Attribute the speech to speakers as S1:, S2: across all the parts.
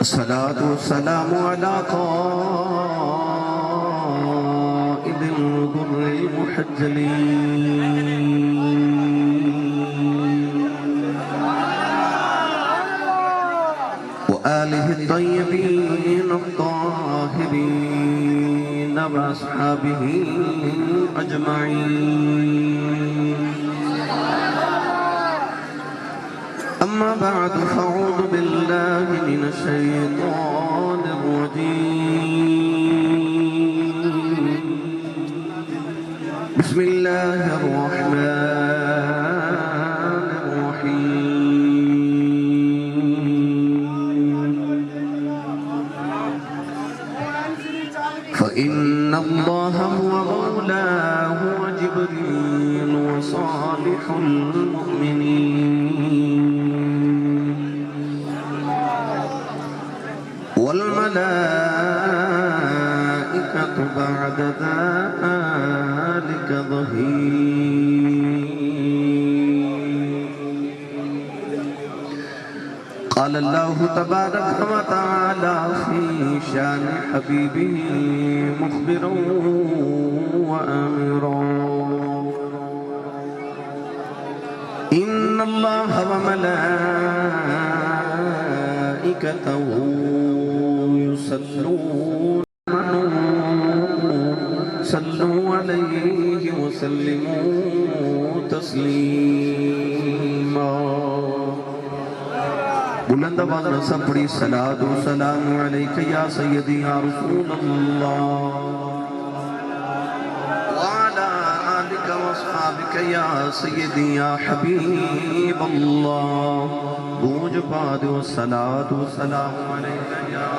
S1: الصلاة والسلام على قائد الغر المحجلين وآله الطيبين الطاهرين وأصحابه أجمعين. أما بعد فأعوذ بالله من الشيطان الرجيم. بسم الله الرحمن الرحيم. فإن الله هو مولاه وجبريل وصالح المؤمنين والملائكة بعد ذلك ظهير. قال الله تبارك وتعالى في شان حبيبه مخبرا وآمرا: إن الله وملائكته صلوا عليه وسلموا تسلیما. بلند آواز میں سب پڑھی صلاۃ و سلام علیک یا سیدی یا رسول اللہ وعلی آلک واصحابک یا سیدی یا حبیب اللہ. گونج بعد والصلاۃ والسلام علیک یا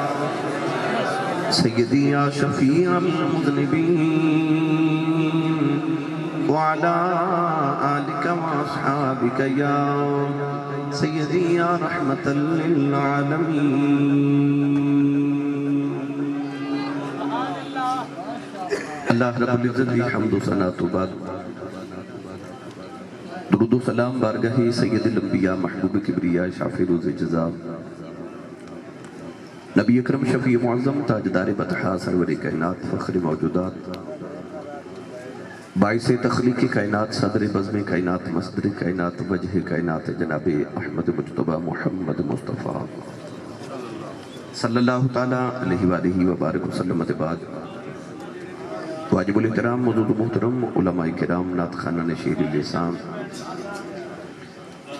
S1: سیدی یا شفیع المذنبین وعلی آلک واصحابک یا سیدی یا رحمت للعالمین. اللہ رب العزت کی حمد و ثنا تو بعد درود و سلام بارگاہ سید الانبیاء محبوب کبریاء شافع روز جزا نبی اکرم شفیع معظم تاجدار بطحا سرور کائنات فخر موجودات باعث تخلیق کائنات صدر بزم کائنات مصدر کائنات وجہ کائنات جناب احمد مجتبی محمد مصطفیٰ صلی اللہ تعالیٰ علیہ وآلہ وبارک وسلم. بعد واجب الاحترام موجود محترم علماء کرام نعت خوانان شیر لسان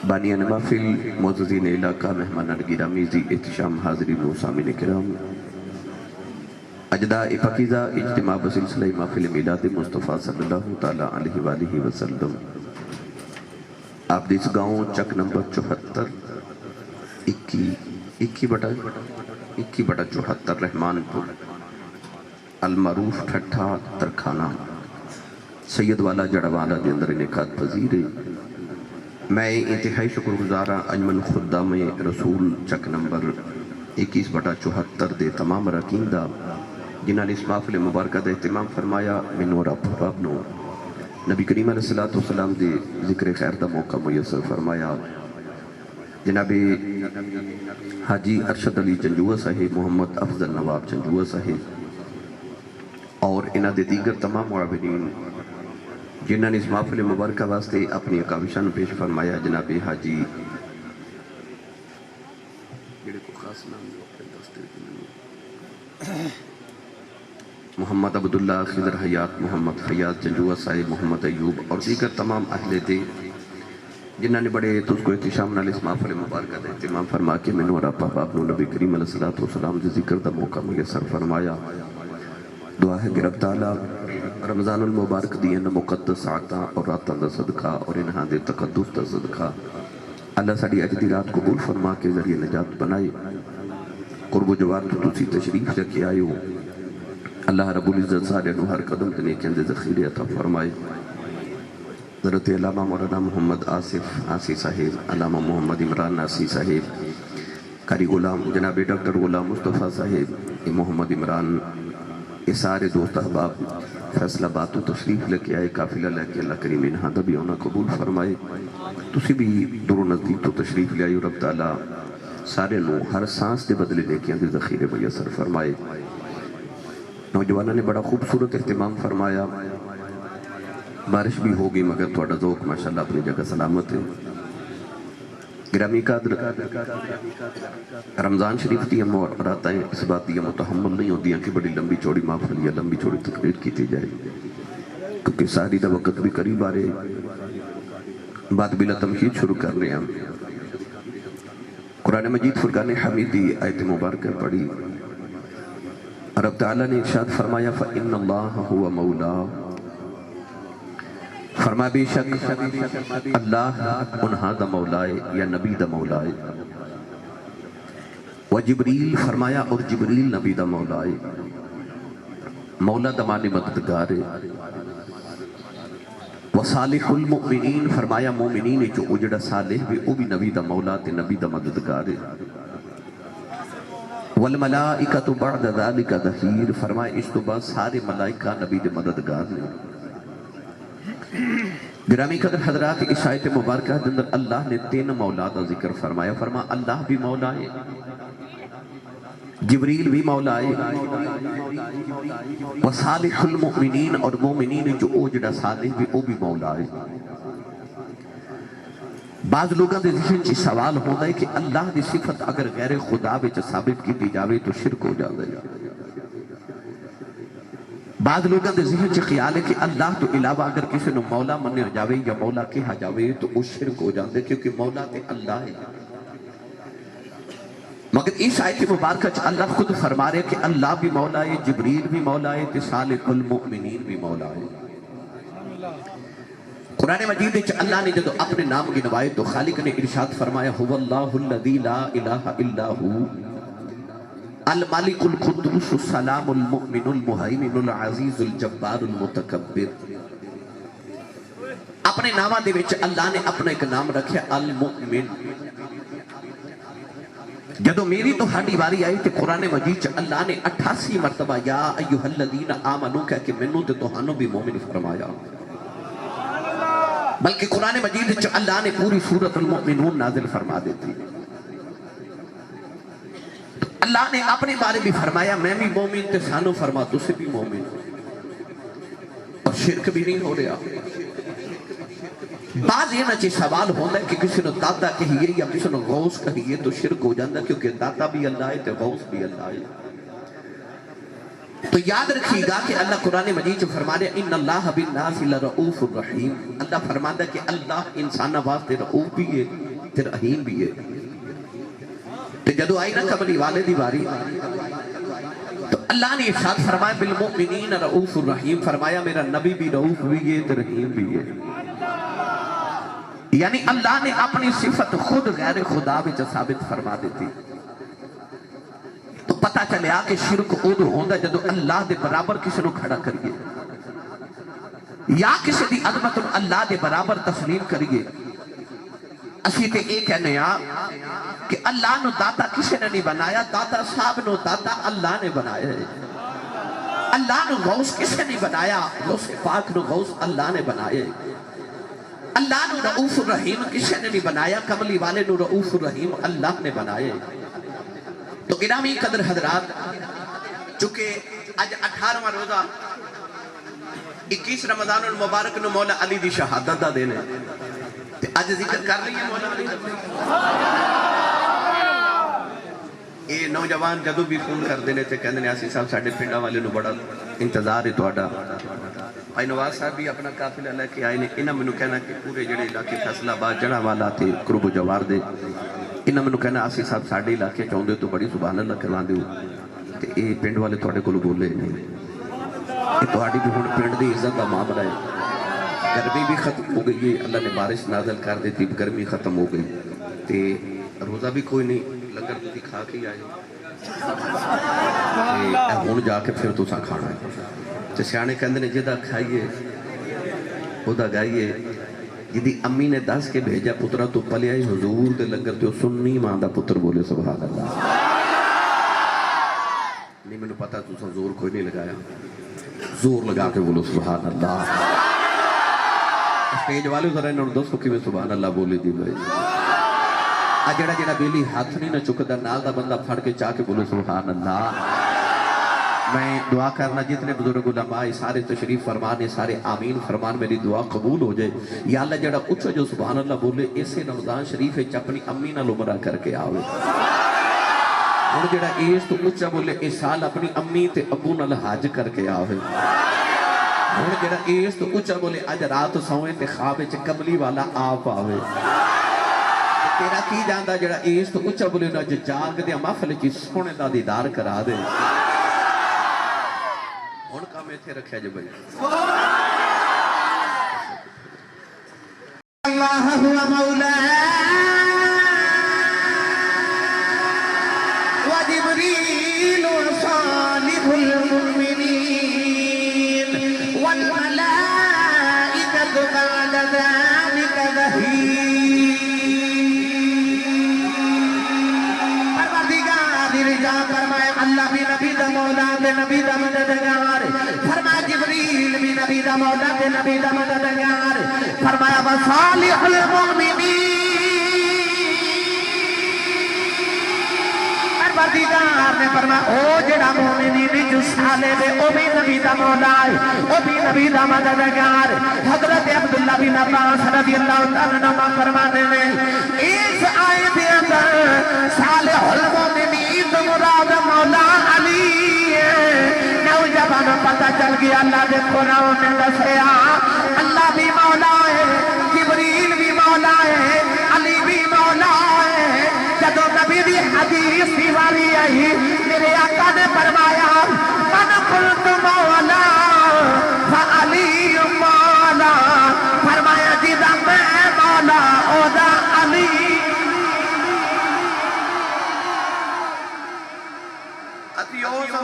S1: بانیان محفل معززین علاقہ مہمانان گرامی ذی احتشام حاضرین و سامعین کرام اجداء پاکیزہ اجتماع بسلسلہ محفل میلاد مصطفیٰ صلی اللہ تعالیٰ علیہ وآلہ وسلم. آپ دیس گاؤں چک نمبر 74 21/74 رحمان پور المعروف ٹھٹھا ترکھانہ سید والا جڑوالا دے اندر انعقاد پذیر ہے. میں انتہائی شکر گزارا انجمن خدام رسول چک نمبر 21/74 دے تمام اراکین دا جنہاں نے اس محفل مبارکہ دا اہتمام فرمایا. من اور آپ نو نبی کریم علیہ السلام دے ذکر خیر دا موقع میسر فرمایا. جناب حاجی ارشد علی چنجوہ صاحب، محمد افضل نواب چنجوہ صاحب اور انہاں دے دیگر تمام معاونین جنہاں نے اس محفل مبارکہ واسطے اپنی اکاوشاں پیش فرمایا. جناب حاجی محمد عبداللہ خضر حیات، محمد فیاض چنجوہ صاحب، محمد ایوب اور دیگر تمام اہل دے جنہاں نے بڑے تجھ کو احتشام نال اس محفل مبارکہ دا اہتمام فرما کے میں اور آپ اپنو نبی کریم علیہ السلام دے ذکر دا موقع میسر فرمایا. دعا ہے کہ رب تعالیٰ رمضان المبارک دیئن مقدس ساعتاں اور راتاں دا صدقہ اور انہاں دے تقدس دا صدقہ اللہ ساڑھی اجدی رات قبول فرما کے ذریعے نجات بنائے. قرب و جوار تو تسی تشریف رکھے آئے ہو. اللہ رب العزت سارے انہوں ہر قدم دنے کے اندر ذخیرے عطا فرمائے. حضرت علامہ مولانا محمد آصف آسی صاحب، علامہ محمد عمران آسی صاحب، قاری غلام جناب ڈاکٹر غلام مصطفیٰ صاحب، محمد عمران، یہ سارے دوست احباب فیصلہ بات و تشریف لے کے آئے. قافلہ لے کے اللہ کریم انہاں دا بھی انہاں قبول فرمائے. تسی بھی دور و نزدیک تو تشریف لے آئے. رب تعالیٰ سارے نو ہر سانس دے بدلے نیکیاں دے ذخیرے میسر فرمائے۔ نوجوانوں نے بڑا خوبصورت اہتمام فرمایا، بارش بھی ہوگی مگر تھوڑا ذوق ماشاءاللہ اپنی جگہ سلامت ہے۔ گرامی قدر رمضان شریف دیا راتیں اس بات دیا متحمل نہیں ہوتی ہیں کہ بڑی لمبی چوڑی محفل یا لمبی چوڑی تقریر کی جائے، کیونکہ ساری دا وقت بھی قریب آ رہے۔ بات بلا تمہید شروع کر رہے ہیں۔ قرآن مجید فرقان حمیدی آیت مبارکہ پڑھی، رب تعالیٰ نے ارشاد فرمایا فَإِنَّ اللَّهَ هُوَ مَوْلَاهُ، فرمایا بے شک اللہ انہا دا مولائے یا نبی دا مولائے، وجبریل فرمایا اور جبریل نبی دا مولائے، مولا دا معنی مددگار ہے، وصالح المؤمنین فرمایا مومنین جو اجڑا صالح بھی او بھی نبی دا مولا تے نبی دا مددگار ہے، والملائکۃ بعد ذالک ظہیر فرمایا اس تو بعد سارے ملائکہ نبی دے مددگار ہیں۔ گرامی قدر حضرات اس آیت مبارکہ کے اندر اللہ نے 3 مولا کا ذکر فرمایا، فرما اللہ بھی مولا ہے، جبریل بھی مولا ہے، وصالح المؤمنین اور مومنین جو اوجڑا صالح بھی او بھی مولا ہے۔ بعض لوگوں دے ذہن چ سوال ہوتا ہے کہ اللہ دی صفت اگر غیر خدا وچ ثابت کی جاوے تو شرک ہو جاتا ہے۔ بعض لوگوں دے ذہن چ خیال ہے کہ اللہ تو علاوہ اگر کسی نے مولا منیا جاوے یا مولا کہا جاوے تو وہ شرک ہو جاندے، کیونکہ مولا تے اللہ ہے۔ مگر اس آیت مبارکہ چ اللہ خود فرما رہے کہ اللہ بھی مولا ہے، جبریل بھی مولا ہے تے صالح المؤمنین بھی مولا ہے۔ قرآن مجید چ اللہ نے جدو اپنے نام گنوائے تو خالق نے ارشاد فرمایا هو اللہ الذی لا الہ الا ہو الملک القدوس السلام المؤمن المہیمن العزیز الجبار المتکبر۔ اپنے نامہ دے وچ اللہ نے اپنا ایک نام رکھیا المؤمن۔ جدو میری تو ہاڈی باری آئی تے قرآن مجید چ اللہ نے 88 مرتبہ یا ایھا الذین آمنو کہہ کے منو تے تہانوں بھی مومن فرمایا، بلکہ قرآن مجید چ اللہ نے پوری سورۃ المؤمنون نازل فرما دیتی۔ اللہ نے اپنے بارے بھی فرمایا میں بھی مومن تے سانو فرما تو سے بھی مومن، اور شرک بھی نہیں ہو رہا۔ بعض یہ نچے سوال ہوتا ہے کہ کسی نے داتا کہیے یا کسی نے غوث کہیے تو شرک ہو جاتا ہے، کیونکہ داتا بھی اللہ ہے تے غوث بھی اللہ ہے۔ تو یاد رکھیے گا کہ اللہ قرآن مجید فرما رہے ان اللہ بالناس لرؤوف الرحیم، اللہ فرماتا ہے کہ اللہ انسان واسطے رؤوف بھی ہے تے رحیم بھی ہے۔ تو جدو آئی نا قبلی والے دی باری تو اللہ نے ارشاد فرمایا بالمؤمنین رؤوف الرحیم، فرمایا میرا نبی بھی رؤوف بھی ہے تے رحیم بھی ہے۔ یعنی اللہ نے اپنی صفت خود غیر خدا وچ ثابت فرما دیتی۔ تو پتہ چلیا کہ شرک ادو ہوندا جدو اللہ دے برابر کسی نو کھڑا کریے یا کسی دی عظمت اللہ دے برابر تسلیم کریے۔ اسی تے ایک کہنے کہ اللہ نو داتا کسی نے نہیں بنایا، داتا صاحب نو داتا اللہ نے بنایا ہے۔ اللہ نو غوث کسی نے بنایا، غوث پاک نو غوث اللہ نے بنایا ہے۔ اللہ نو رؤوف الرحیم کسی نے نہیں بنایا، کملی والے نو رؤوف الرحیم اللہ نے بنایا ہے۔ تو گرامی قدر حضرات، چونکہ آج 18واں روزہ 21 رمضان المبارک نو مولا علی دی شہادت دا دینے، آج ذکر کر رہی ہے مولا علی۔ یہ نوجوان جدو بھی فون کر دینے تھے کہنے آسی صاحب ساڑھے پنڈا والے نو بڑا انتظار ہے توڑا۔ بھائی نواز صاحب بھی اپنا قافلہ لے کے آئے نے، انہاں میں نو کہنا کہ پورے جڑے علاقے فیصلہ آباد جڑا والا تھے قرب و جوار دے، انہاں میں نو کہنا آسی صاحب ساڑھے علاقے چاہندے تو بڑی سبحان اللہ کروا دیو، تے اے پنڈ والے توڑے کو بولے نہیں، یہ توڑی بھی ہون پنڈ دی عزت دا معاملہ ہے۔ گرمی بھی ختم ہو گئی ہے، اللہ نے بارش نازل کر دیتی، گرمی ختم ہو گئی، تے روزہ بھی کوئی نہیں، لنگر بھی کھا کے آئے، ہون جا کے پھر تو سا کھانا ہے۔ تے سیانے کہندے نے جدہ کھائیے خدا گائیے، جدی امی نے 10 کے بھیجا پترہ تو پلے آئی حضور دے لنگر تے سننی ماں دا پتر بولے سبحان اللہ۔ نہیں میں نے پتا تو زور کوئی نہیں لگایا، زور لگا کے بولو سبحان اللہ۔ اسٹیج والے ذرا انہوں نے دوستوں کی میں سبحان اللہ بولے دی بھائی۔ جڑا جڑا بیلی ہاتھ نہیں نہ چکدا نال دا بندہ پھڑ کے چاہ کے بولو سبحان اللہ۔ میں دعا کرنا جتنے بزرگ علماء سارے تشریف فرمانے سارے آمین فرمان، میری دعا قبول ہو جائے۔ یا اللہ جڑا اچھا جو سبحان اللہ بولے اسے رمضان شریف اپنی امی نال عمرہ کر کے آوے۔ اور جڑا اس تو اچھا بولے اس سال اپنی امی تے ابو نال حج کر کے آوے۔ اور جڑا اس تو اچھا بولے اج رات سوئے تے خواب وچ کملی والا آپ آوے۔ تیرا کی جاندا جڑا اس تو اچھا بولے نا جاگ دے محفل چ سونے دا دیدار کرا دے۔ ہن کام ایتھے رکھیا جے بھائی۔
S2: اللہ ہوا مولا وجبریل وصالح المؤمنین والملائکۃ بعد ذلک ظہیر۔ پروردگار رضا فرمائے اللہ بھی نبی دا مولا تے نبی دا مددگار، فرمایا جبریل بھی نبی دا مولا تے نبی دا مددگار، فرمایا وصالح المؤمنین۔ پروردگار نے فرمایا او جڑا مومنین جو سالے دے او بھی نبی دا مولا ہے، او بھی نبی دا مددگار۔ حضرت عبداللہ بن عباس رضی اللہ تعالیٰ عنہ فرماتے ہیں اس آیت کے اندر صالح المؤمنین تو مراد مولا علی ہے۔ نوجوانوں پتہ چل گیا اللہ دے قرآن نے دسیا اللہ بھی مولا ہے، جبریل بھی مولا ہے، علی بھی مولا ہے۔ جدو نبی دی حدیث کی واری آئی میرے آقا نے فرمایا من قلت مولا فعلی مولا، فرمایا جیدہ میں مولا او دا علی۔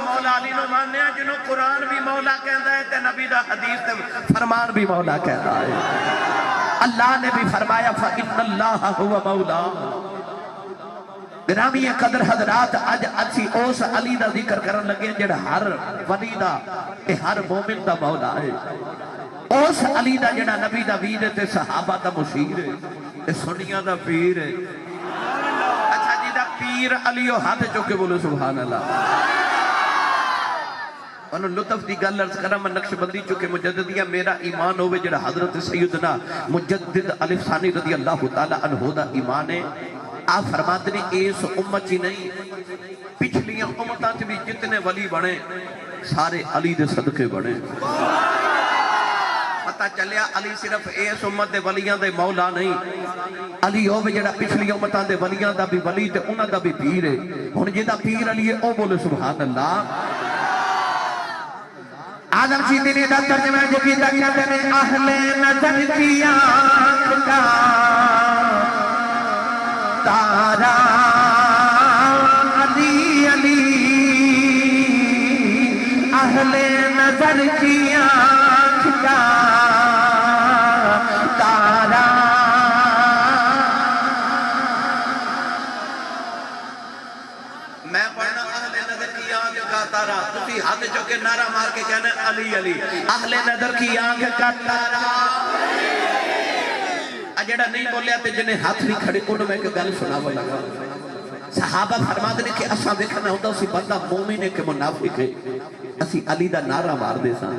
S1: مولا علی نو ماننے ہیں جنہوں قرآن بھی مولا کہتا ہے تے نبی دا حدیث تے فرمان بھی مولا کہتا ہے۔ اللہ نے بھی فرمایا فَإِنَّ اللَّهَ هُوَ مولا۔ گرامی قدر حضرات اج اچھی اوس علی دا ذکر کرن لگے جڑا ہر ولی دا تے ہر مومن دا مولا ہے۔ اوس علی دا جڑا نبی دا ویر تے صحابہ دا مشیر ہے تے سنیاں دا پیر ہے۔ اچھا جی دا پیر علی و ہاتھ چوکے بولو سبحان اللہ۔ انہوں لطف دی گل عرض کرم نقش بندی چکے مجددیہ میرا ایمان ہوئے جڑا حضرت سیدنا مجدد الف ثانی رضی اللہ تعالیٰ عنہ دا ایمان ہے۔ آپ فرماتے ہیں اس امت ہی نہیں پچھلیاں امتات بھی جتنے ولی بڑھے سارے علی دے صدقے بڑھے۔ پتہ چلیا علی صرف اس امت دے ولیاں دے مولا نہیں، علی ہوئے جڑا پچھلی امتان دے ولیاں دا بھی ولی تے انہاں دا بھی پیر ہے۔ ہن جیدہ پیر علی ہے او بولے سبحان اللہ۔
S2: آدم شیدی نے دا ترجمہ جو کی دا کہتے ہیں اہل نظر کی آنکھ کا تارا علی علی، اہل نظر کی آنکھ کا تارا۔
S1: میں پڑھنا اہل نظر کی آنکھ کا تارا، تُسی ہاتھ چوکے نعرہ مار کے کہنا علی علی، اہل نظر کی آنکھ کا تارا۔ جڑا نہیں بولیا تے جنہیں ہاتھ نہیں کھڑے انہوں میں ایک گل سناوا لگا۔ صحابہ فرماتے ہیں کہ اساں دیکھنا ہوتا اسی بندہ مومن ہے کہ منافق ہے، اسی علی دا نعرہ مار دے ساں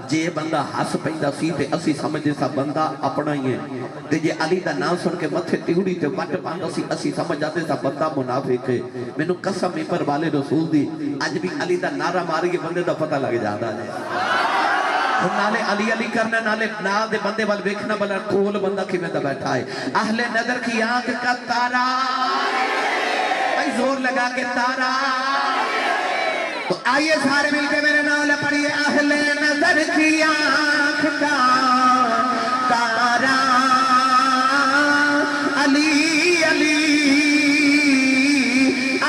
S1: جے بندہ ہس پیندا سی تے اسی سمجھے سا بندہ اپنا ہی ہے، تے جے علی دا نام سن کے متھے تیوڑی تے وٹ پاندا سی اسی سمجھ جاتے سا بندہ منافق ہے۔ مینوں قسم ہے پر والے رسول دی اج بھی علی دا نعرہ ماری بندے دا پتہ لگ جاتا ہے۔ نالے علی علی کرنا نالے نال دے بندے وال ویکھنا بلا کول بندہ کیویں دا بیٹھا ہے۔ اہل نظر کی آنکھ کا تارا، بھائی زور لگا کے تارا۔
S2: تو آئیے سارے مل کے میرے نال پڑھیے اہل نظر کی آنکھ کا تارا علی علی،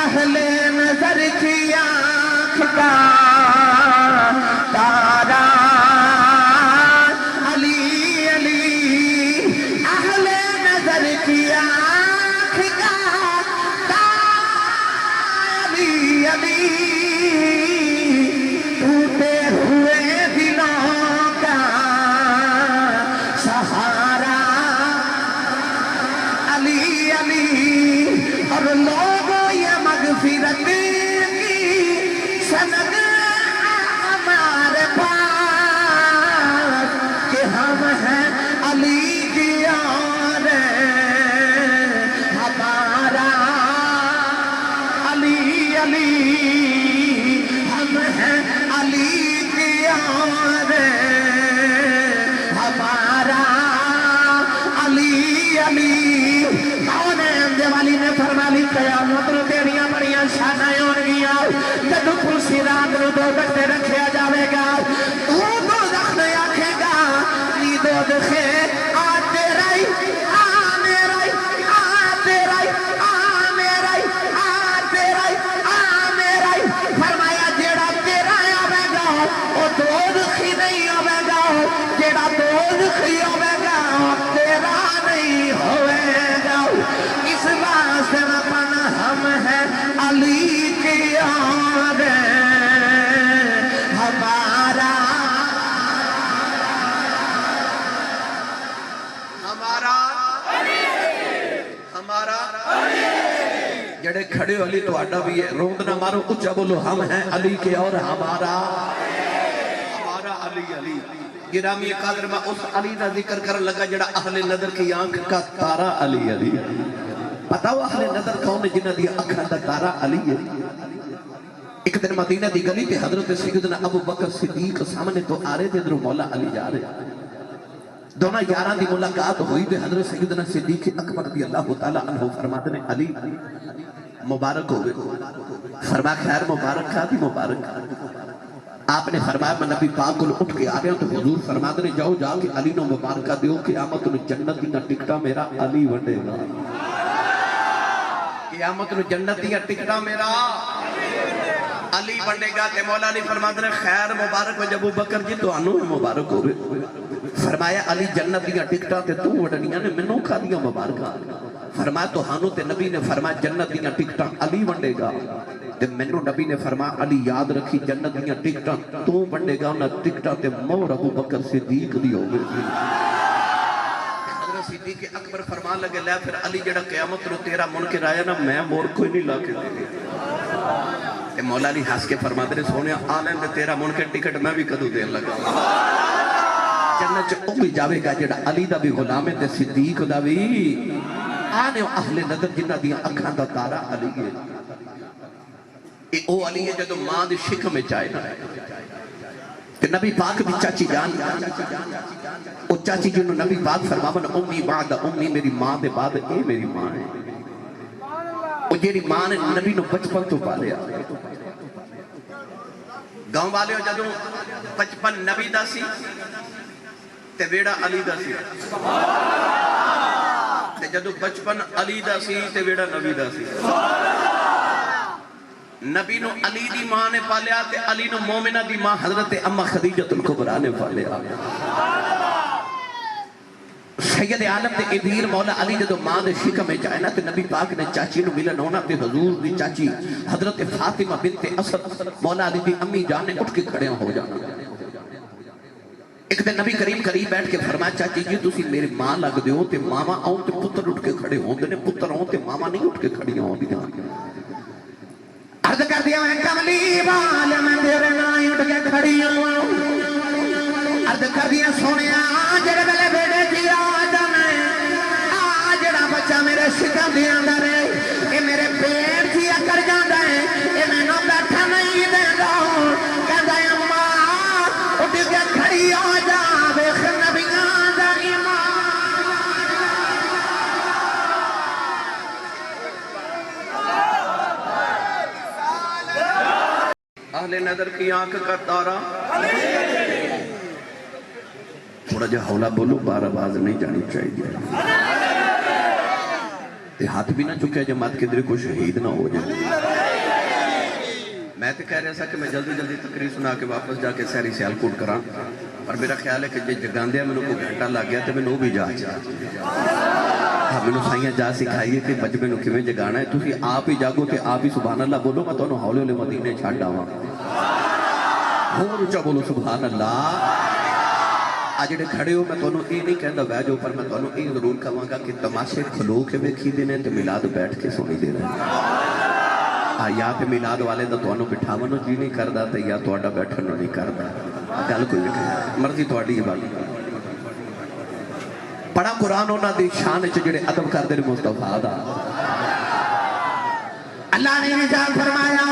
S2: اہل نظر کی آنکھ کا تارا علی علی، اہل نظر کی آنکھ کا تارا علی علی۔ ٹوٹے ہوئے دلوں کا سہارا علی علی، علی ہم ہیں علی کی یار ہمارا علی علی دیوالی نے فرما لی قیامت نو تیریاں بڑیاں شاناں ہون گیاں جدو کرسی رات نو دو بٹے رکھیا جاوے گا وہ دوزخ نے آکھے گا نی دوزخے آ تیرا ہی آ میرا ہی آ تیرا ہی آ میرا ہی آ تیرا ہی آ میرا ہی فرمایا جیڑا تیرا آوے گا وہ دوزخی نہیں آوے گا جیڑا دوزخی آوے گا تیرا نہیں ہوئے گا اس واسطے وطن ہم ہیں علی کی یاد ہمارا جڑے کھڑے ہو علی تو آڈا بھی ہے روند نہ مارو اچھا بولو ہم ہیں علی کے اور ہمارا علی علی گرامی قادر میں اس علی کا ذکر کر لگا جڑا اہل نظر کی آنکھ کا تارا علی علی پتا ہو اہل نظر کون ہے جنہ دی اکھاں دا تارا علی ہے ایک دن مدینہ دی گلی تے حضرت سیدنا ابو بکر صدیق سامنے تو آ رہے تھے ادھر مولا علی جا رہے دونوں یاراں دی ملاقات ہوئی تے حضرت سیدنا صدیق اکبر رضی اللہ تعالی عنہ فرماتے ہیں علی مبارک ہو گئے فرما خیر مبارک کھاتی مبارک آپ نے فرمایا میں نبی پاک کو اٹھ کے آ رہے ہیں تو حضور فرماتے ہیں جاؤ جا کے علی نو مبارکہ دیو قیامت نو جنت دینا ٹکٹا میرا علی ونڈے گا قیامت نو جنت دینا ٹکٹا میرا علی ونڈے گا تے مولا علی فرماتے ہیں خیر مبارک و جب بکر جی تو آنو مبارک ہو گئے فرمایا علی جنت دینا ٹکٹا تے تو وڈنیاں نے منوں کھا دیا مبارکہ فرمایا تو ہانو تے نبی نے فرمایا جنت دینا ٹکٹا علی ونڈے گا تے منو نبی نے فرمایا علی یاد رکھی جنت دیاں ٹکٹاں تو بنڈے گا انہاں ٹکٹاں تے مور ابو بکر صدیق دی ہوگی حضرت صدیق اکبر فرمان لگے لے پھر علی جڑا قیامت نو تیرا منکر آیا نا میں مور کوئی نہیں لا کے دے تے مولا علی ہنس کے فرماتے نے سونیا آلین تے تیرا منکر ٹکٹ میں بھی کدو دین لگا جنت چ او بھی جاوے گا جڑا علی دا بھی غلام ہے تے صدیق دا بھی آنے اہل نظر جنہ دیاں اکھاں دا تارا علی ہے او علی ہے جدو ماں دے شکم میں چاہے نا کہ نبی پاک بھی چاچی جان او چاچی جنہوں نبی پاک فرماون امی بعد امی میری ماں دے بعد اے میری ماں ہے او جیری ماں نے نبی نو بچپن تو پالیا گاؤں والے ہو جدو بچپن نبی دا سی تے ویڑا علی دا سی تے جدو بچپن علی دا سی تے ویڑا نبی دا سی نبی نو علی دی ماں نے پالیا تے علی نو مومنہ دی ماں حضرت اما خدیجۃ الکبریٰ نے پالیا سید عالم دے ابیر مولا علی جدو ماں دے شکم میں جائے نا تے نبی پاک نے چاچی نو ملن ہونا تے حضور دی چاچی حضرت فاطمہ بنت اسد مولا علی دی امی جانے اٹھ کے کھڑے ہو جانا ایک دن نبی کریم قریب بیٹھ کے فرمایا چاچی جی تسی میری ماں لگ دیو تے ماما آؤں تے پتر اٹھ کے کھڑے ہوں دے پتر آؤں تے ماما نہیں اٹھ کے کھڑی ہوں دی عرض کر دیا میں کملی والا میں تیرے نائی اٹھ کے کھڑی ہوں عرض کر دیا سونے جڑے بلے بیڑے جی آدم ہے جڑا بچہ میرے شکم دیا اندر ہے یہ میرے پیر جی اکر جاندہ ہے یہ میں نو بیٹھا نہیں دے گا کہندہ ہے اماں اٹھ کے کھڑی ہو جا بیخ نبیان دا ایمان اہل نظر کی آنکھ کا تارا تھوڑا جا حولا بولو بار آواز نہیں جانی چاہیے ہاتھ بھی نہ چکے جماعت کے در کو شہید نہ ہو جائے میں تو کہہ رہا تھا کہ میں جلدی جلدی تقریر سنا کے واپس جا کے سیری سیال کوٹ کران اور میرا خیال ہے کہ جے جگان دیا میں نے کو گھنٹہ لگ گیا تو میں نے بھی جا چاہا میں نے سائیاں جا سکھائیے کہ بچے میں کیویں جگانا ہے تسی آپ ہی جاگو کہ آپ ہی سبحان اللہ بولو میں تو ہولے ہولے مدینے چھاڑ ڈاواں ہور اونچا بولو سبحان اللہ آج جڑے کھڑے ہو میں تانوں یہ نہیں کہندا وے جو پر میں تانوں یہ ضرور کہاں گا کہ تماشے کھلو کے ویکھی دے نے تے میلاد بیٹھ کے سنی دے رہے یا تے میلاد والے دا تانوں بٹھاون نو جی نہیں کردا تے یا تہاڈا بیٹھن نو نہیں کردا گل کوئی نہیں مرضی تہاڈی ہے بات پڑھا قرآن انہاں دی شان وچ جڑے ادب کردے نے مصطفیٰ دا اللہ نے جان فرمایا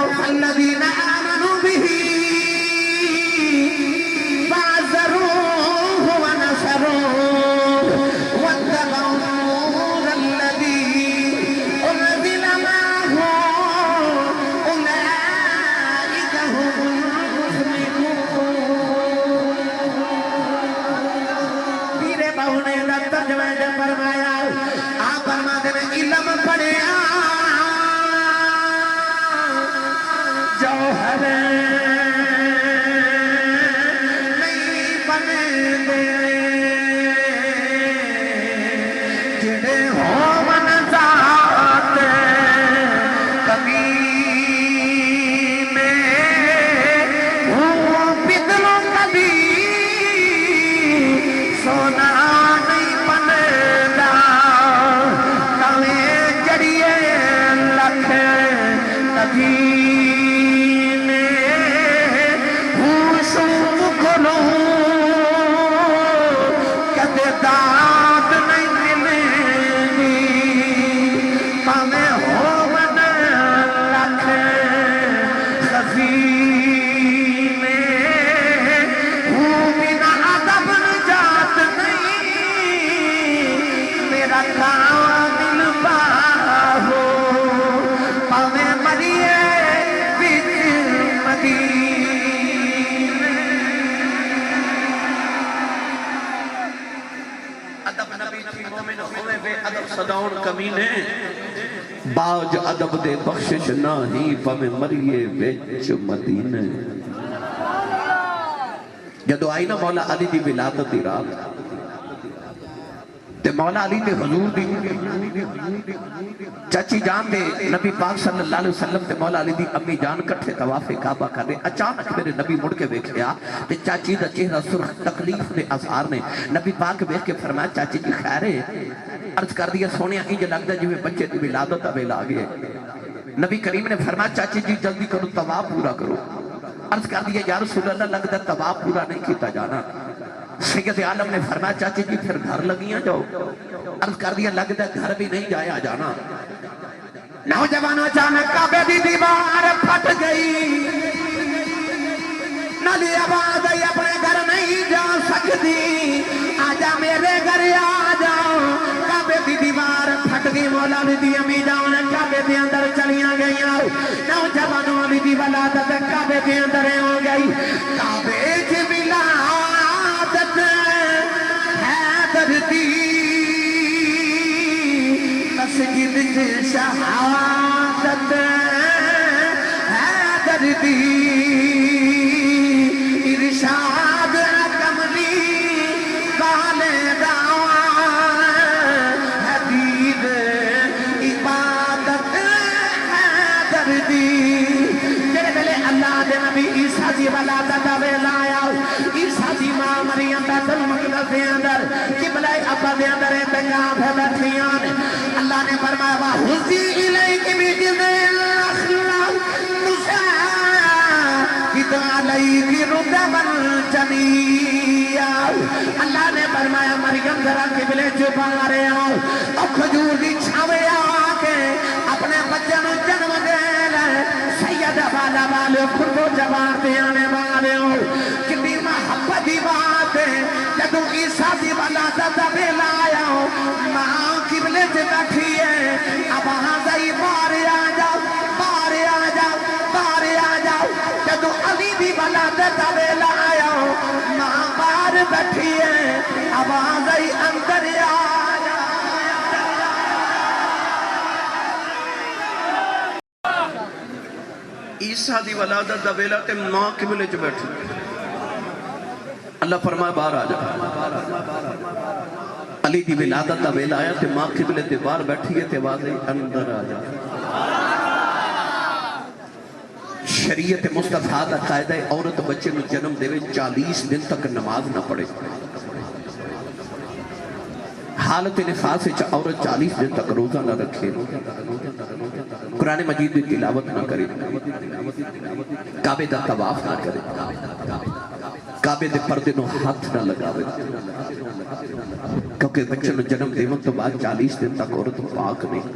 S2: بدلوں کبھی سونا نہیں بندا کلیں جڑیے لکھ نبی نے سوم کھلوں کدے داد نہیں ملنی پاویں ہون لکھ خفی
S1: صداؤن کمینے باج ادب دے بخشش نہیں پمیں مریے ویچ مدینے جدو آئی نا مولا علی دی ولادت دی رات تے مولا علی دے حضور دی چاچی جان دے نبی پاک صلی اللہ علیہ وسلم تے مولا علی دی امی جان کٹھے طواف کعبہ کر رہے اچانک میرے نبی مڑ کے بیکھیا تے چاچی دا چہرہ سرخ تکلیف نے اظہار نے نبی پاک بیکھ کے فرمایا چاچی جی خیر ہے عرض کر دیا سونیا انج لگدا جو بچے دی ولادت ابے لاگے نبی کریم نے فرمایا چاچی جی جلدی کرو طواف پورا کرو عرض کر دیا یا رسول اللہ لگدا طواف پورا نہیں کیتا جانا سید عالم نے فرمایا چاچی جی پھر گھر لگیاں جاؤ عرض کر دیا لگدا گھر بھی نہیں جایا جانا نوجوان اچانک کعبے دی دیوار پھٹ گئی نالی آواز آئی اپنے گھر نہیں جا سکتی آجا میرے گھر آجا کعبے دی دیوار پھٹ گئی مولا علی دی امی جان کعبے دے اندر چلیاں گئیاں نوجوانوں علی دی ولادت کعبے دے اندر ہو گئی کعبے دی ولادت حیدر دی مسجد شہادت حیدر دی ارشاد کملی والدہ حبیب عبادت حیدر دی میرے پہلے اللہ دے نبی عیسیٰ جی ولادت ویلا آیا عیسیٰ جی ماں مریم بیت المقدس دے اندر قبلہ ابا دے اندر اعتکاف ہے بیٹھیاں اللہ نے فرمایا وَحُزِّ إِلَيْكِ بِجِذْعِ النَّخْلَةِ تُسَاقِطُ عَلَيْكِ رُطَبًا جَنِيًّا اللہ نے فرمایا مریم ذرا قبلے چھپا رہے ہو اور کھجور دی چھاوے آکے اپنے بچے نو جنم دے لے سید والا والے خود کو جواب دے آنے والے ہو کتنی محبت دی بات ہے جدو عیسیٰ دی ولادت ویلا آیا ہو ماں قبلے سے بیٹھی ہے اب وہاں سے باہر آ جاؤ باہر آ جاؤ باہر آ جاؤ جدو علی دی ولادت ویلا آیا ہو ماں باہر بیٹھی ہے اب وہاں سے اندر آ جاؤ عیسیٰ دی ولادت دا ویلا تے ماں قبلے چ بیٹھی اللہ فرمائے باہر آ جا علی دی ولادت دا ویلا آیا تے ماں قبلے تے باہر بیٹھی ہے تے واضح اندر آ جا شریعت مصطفیٰ دا قاعدہ عورت بچے میں جنم دے 40 دن تک نماز نہ پڑھے حالت نفاس عورت 40 دن تک روزہ نہ رکھے قرآن مجید دی تلاوت نہ کرے کعبے دا طواف نہ کرے کعبے دے پردے نو ہاتھ نہ لگاوے کیونکہ بچے نو جنم دیون تو بعد 40 دن تک عورت پاک نہیں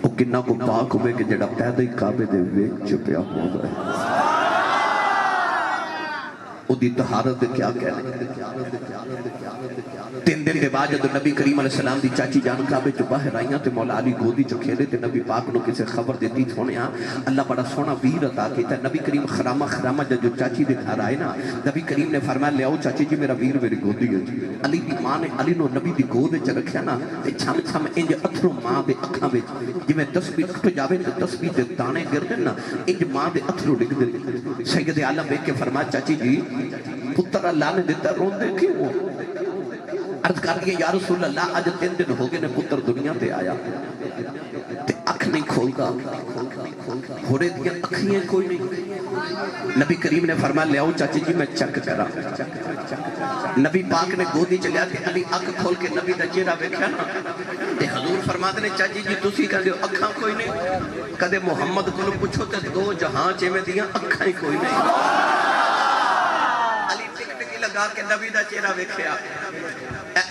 S1: وہ کنہ کو پاک ہوئے کہ جڑا پیدا ہی کعبے دے ویچ پیا ہو گئے وہ دی طہارت دے کیا کہنے 3 دن دے بعد جب نبی کریم علیہ السلام دی چاچی جان کعبے چ باہر آئیاں تے مولا علی گودی چ کھیلے تے نبی پاک نو کسے خبر دیتی سونے اللہ بڑا سونا ویر عطا کیتا نبی کریم خرامہ جو چاچی دے گھر آئے نا نبی کریم نے فرمایا لے آؤ چاچی جی میرا ویر میری گودی ہے علی دی ماں نے علی نو نبی دی گود چ رکھیا نا تے چھم چھم انج اتھرو ماں دے اکھاں وچ جویں تسبیح ٹٹ جاوے تے تسبیح دے دانے گردن نا انج ماں دے اتھرو ڈگ دے سید عالم ویکھ کے فرمایا چاچی جی پتر اللہ نے دیتا روندے کیوں عرض کر دیا یا رسول اللہ آج 3 دن ہو گئے نے پتر دنیا تے آیا تے اکھ اکھ نہیں کھولتا گھوڑے دیا اکھیاں کوئی نہیں. نبی کریم نے فرمایا لے آؤ چاچی جی میں چیک کرا. نبی پاک نے گودی چلیا کہ علی اکھ کھول کے نبی دا چہرہ ویکھیا نا تے حضور فرماتے نے چاچی جی تسی کہندے ہو اکھاں کوئی نہیں, کدے محمد کو پوچھو تے دو جہاں چیویں دیاں اکھاں ہی کوئی نہیں. علی ٹک ٹکی لگا کے نبی دا چہرہ ویکھیا.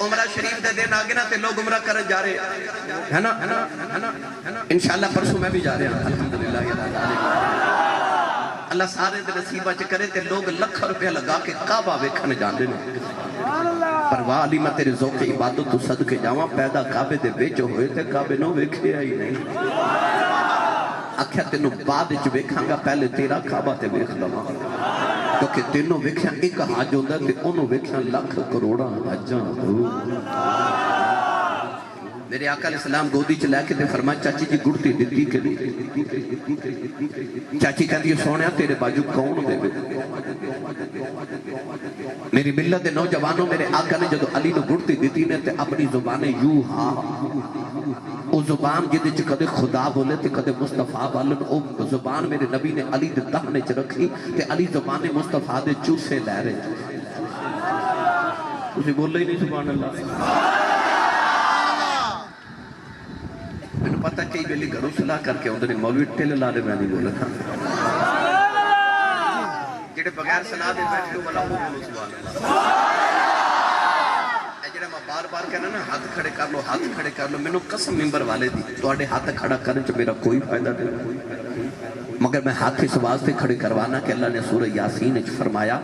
S1: عمرہ شریف دے دن آگے نا تے لوگ عمرہ کرن جا رہے ہے نا, انشاءاللہ پرسوں میں بھی جا رہا ہوں الحمدللہ. اللہ سارے دے نصیبہ چ کرے تے لوگ لکھ روپیہ لگا کے کعبہ ویکھن جاندے نے. پر واہ علی میں تیرے ذوق عبادت تو صدقے جاواں پیدا کعبے دے وچ ہوئے تے کعبے نو ویکھیا ہی نہیں. آکھیا تینوں بعد وچ ویکھاں گا پہلے تیرا کعبہ تے ویکھ لواں کیونکہ تینوں ویکھیاں ایک حج ہوندا تے اونوں ویکھیاں لاکھ کروڑاں حجاں. میرے آقا علیہ السلام گودی چلا کے تے فرمایا چاچی جی گڑتی دتی کہ چاچی کہندی ہے سونیا تیرے باجو کون دے. میری ملت دے نوجوانوں میرے آقا نے جدو علی نو گڑتی دیتی نے تے اپنی زبان یو ہاں او زبان جدے چ کدے خدا بولے تے کدے مصطفیٰ بولن او زبان میرے نبی نے علی دے دہنے چ رکھی تے علی زبان مصطفیٰ دے چوسے لے رہے. تسی بولے ہی نہیں سبحان اللہ. میں نے پتہ کئی بیلی گھروں صلاح کر کے اندر مولوی ٹیل لا دے میں نہیں بولا تھا جڑے بغیر صلاح دے بیٹھے والا وہ بولو سبحان اللہ. اے جڑا میں بار بار کہنا نا ہاتھ کھڑے کر لو ہاتھ کھڑے کر لو, مینوں قسم ممبر والے دی تواڈے ہاتھ کھڑا کرنے چ میرا کوئی فائدہ نہیں, مگر میں ہاتھ اس واسطے کھڑے کروانا کہ اللہ نے سورہ یاسین وچ فرمایا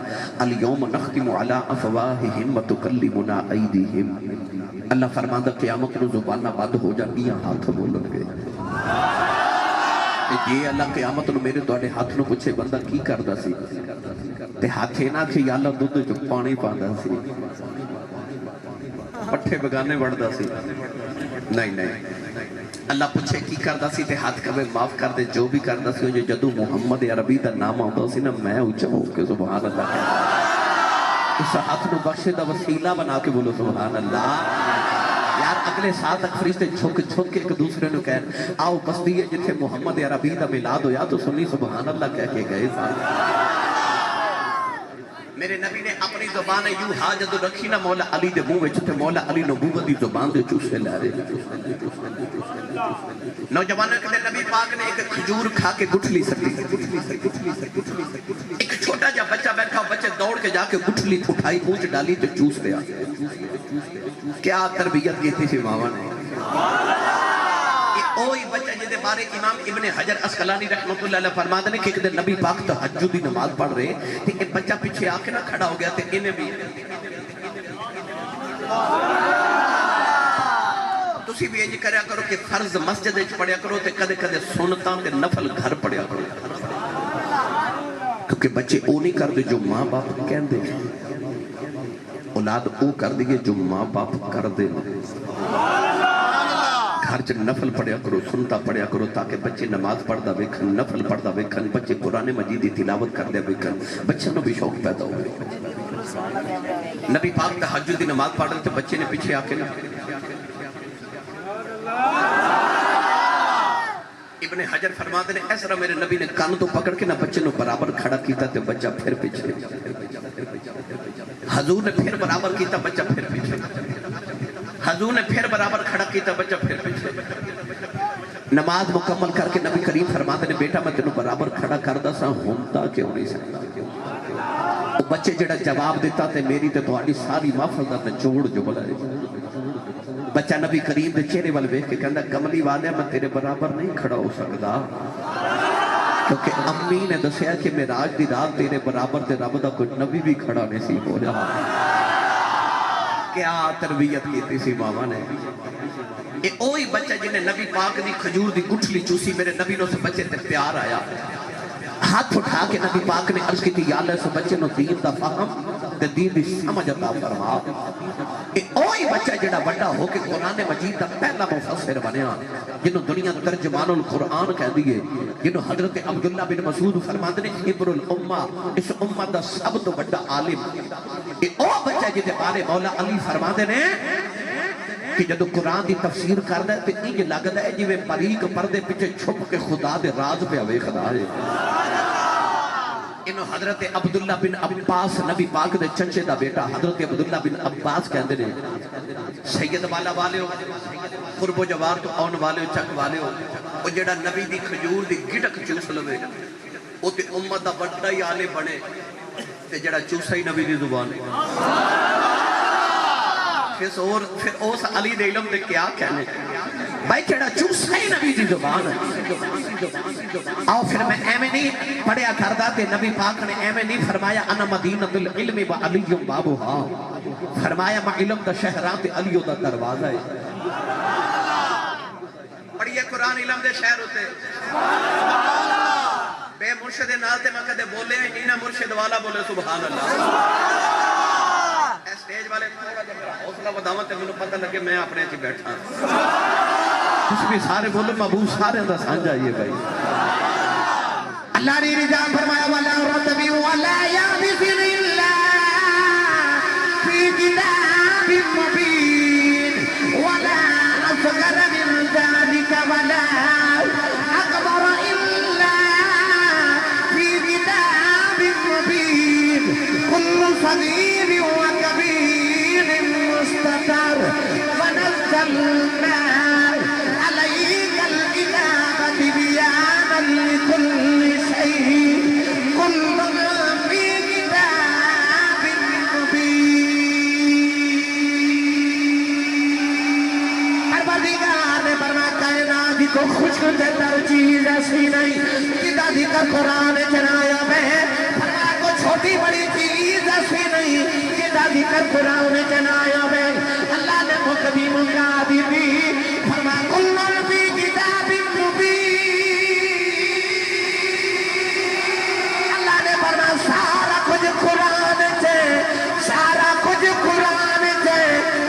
S1: الیوم نختم علی افواہہم وتکلمنا ایدیہم. اللہ فرماندا قیامت نو زباناں بند ہو جانگیاں ہاتھ بولن گے. یہ اللہ قیامت نو میرے تواڈے ہاتھ نو پوچھے بندہ کی کردا سی تے ہاتھ نہ کہ یا اللہ دودھ وچ پانی پاندا سی پٹھے بگانے وڑدا سی نہیں نہیں. اللہ پوچھے کی کردا سی تے ہاتھ کبے معاف کر دے جو بھی کردا سی جو جدو محمد عربی دا نام آندا سی نا میں اونچا ہو کے سبحان اللہ اس ہاتھ نو بخشے دا وسیلہ بنا کے بولو سبحان اللہ. یار اگلے سال تک فرشتے چھک چھک کے ایک دوسرے نو کہہ آؤ بستی ہے جتھے محمد عربی دا میلاد ہویا تو سنی سبحان اللہ کہہ کے گئے سارے. میرے نبی نے اپنی زبان یوں ہاں جدو رکھی نا مولا علی دے منہ وچ تے مولا علی نبوت دی زبان دے چوسے لے رہے. نوجوانوں کے نبی پاک نے ایک کھجور کھا کے گٹھلی سکی. ایک چھوٹا جا بچہ بیٹھا بچے دوڑ کے جا کے گٹھلی اٹھائی پونچھ ڈالی تو چوس لیا. کیا تربیت کی تھی ماما نے. اوہی بچہ جدے بارے امام ابن حجر اسقلانی رحمت اللہ علیہ فرماتے ہیں کہ ایک دن نبی پاک تہجد دی نماز پڑھ رہے تھے ایک بچہ پیچھے آ کے نہ کھڑا ہو گیا تھے انہیں بھی تسی بھی یہ کریا کرو کہ فرض مسجد وچ پڑھیا کرو تے کدے کدے سنتاں تے نفل گھر پڑھیا کرو کیونکہ بچے او نہیں کر دے جو ماں باپ کہندے اولاد او کر دیئے جو ماں باپ کر دے. گھر چ نفل پڑھیا کرو سنتا پڑھیا کرو تاکہ بچے نماز پڑھدا ویکھن نفل پڑھدا ویکھن بچے قرآن مجید دی تلاوت کردے ویکھن بچوں نو بھی شوق پیدا ہوئے. نبی پاک تہجد دی نماز پڑھ رہے تھے بچے نے پیچھے آ کے ابن حجر فرماتے ہیں اس طرح میرے نبی نے کان تو پکڑ کے نہ بچے نو برابر کھڑا کیتا تے بچہ پھر پیچھے. حضور نے پھر برابر کیتا بچہ پھر پیچھے. حضور نے پھر برابر کھڑا کیتا بچہ پھر پیچھے. نماز مکمل کر کے نبی کریم فرماتے ہیں بیٹا میں تینوں برابر کھڑا کردا سا ہوندا کیوں نہیں سکتا. بچے جڑا جواب دیتا تے میری تے تہاڈی ساری محفل دا نچوڑ جو بلائے. بچہ نبی کریم دے چہرے وال ویکھ کے کہندا کملی والیا میں تیرے برابر نہیں کھڑا ہو سکدا کیونکہ امی نے دسیا کہ معراج دی رات تیرے برابر تے رب دا کوئی نبی بھی کھڑا نہیں سی ہو جا. کیا تربیت کی تھی ماما نے. اے اوہی بچہ جنہیں نبی پاک دی کھجور دی گٹھلی چوسی میرے نبی نو سے بچے تے پیار آیا ہاتھ اٹھا کے نبی پاک نے عرض کی تھی یا اللہ سے بچے نو دین دا فہم تے دین دی سمجھ عطا فرما. اے اوہی بچہ جڑا بڑا ہو کے قرآن مجید دا پہلا مفسر بنیا جنہوں دنیا ترجمان القرآن کہہ دیئے جنہوں حضرت عبداللہ بن مسعود فرماتے ہیں حبر الامہ اس امہ دا سب تو بڑا عالم. اے او بچہ جدے بارے مولا علی فرماتے ہیں
S2: کہ جدو قرآن دی تفسیر کردا ہے تے انج لگدا ہے جویں باریک پردے پیچھے چھپ کے خدا دے راز پہ ویکھدا ہے انہوں حضرت عبداللہ بن عباس نبی پاک دے چچے دا بیٹا حضرت عبداللہ بن عباس کہندے نے سید والا والے ہو قرب و جوار تو آن والے ہو چک والے ہو وہ جڑا نبی دی کھجور دی گٹک چوس لوے وہ تے امت دا بڑا ہی عالم بنے تے جڑا چوسا ہی نبی دی زبان پھر اس علی دے علم دے کیا کہنے بھائی جڑا چوسا ہی نبی دی زبان آؤ پھر میں ایمیں نہیں پڑھیا کردہ تے نبی پاک نے ایمیں نہیں فرمایا انا مدینۃ العلم و علی بابوہا فرمایا میں علم دا شہران تے علی دا دروازہ ہے پڑھئے قرآن علم دے شہر ہوتے بے مرشد نال تے میں کدے بولے ہیں نینا مرشد والا بولے سبحان اللہ اسٹیج والے تھوڑا جب میرا حوصلہ وداوت ہے میں پتہ لگے میں اپنے چی بیٹھا کچھ بھی سارے بولو محبوب سارے اندر سانجا یہ بھائی اللہ نے رجا فرمایا وَلَا رَتَبِ وَلَا يَعْبِفِ اللَّهِ فِي كِتَابٍ مُبِينٍ وَلَا أَصْغَرَ مِنْ ذَلِكَ وَلَا أَكْبَرَ إِلَّا فِي كِتَابٍ مُبِينٍ كُلُّ صَغِيرٍ وَكَبِيرٍ مُسْتَطَرٍ وَنَزَّلْنَا عليك الكتاب بيانا لكل شيء كل في كتاب مبين پروردگار نے فرمایا کائنات کو خوش تر چیز ایسی نہیں جدا ذکر قرآن چلایا میں فرمایا کو چھوٹی بڑی چیز ایسی نہیں جدا ذکر قرآن چلایا میں اللہ نے مقدم مقادی بھی فرمایا کل فی کتاب مبین اللہ نے فرمایا سارا کچھ قرآن سے سارا کچھ قرآن سے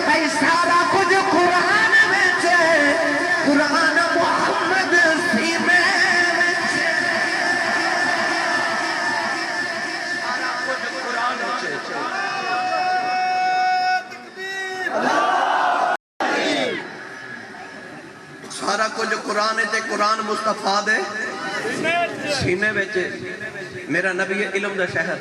S2: بھائی سارا کچھ قرآن میں سے قرآن محمد سینے میں سے سارا کچھ قرآن سے سارا کچھ قرآن ہے قرآن مصطفیٰ دے سینے ویچے میرا نبی علم دا شہر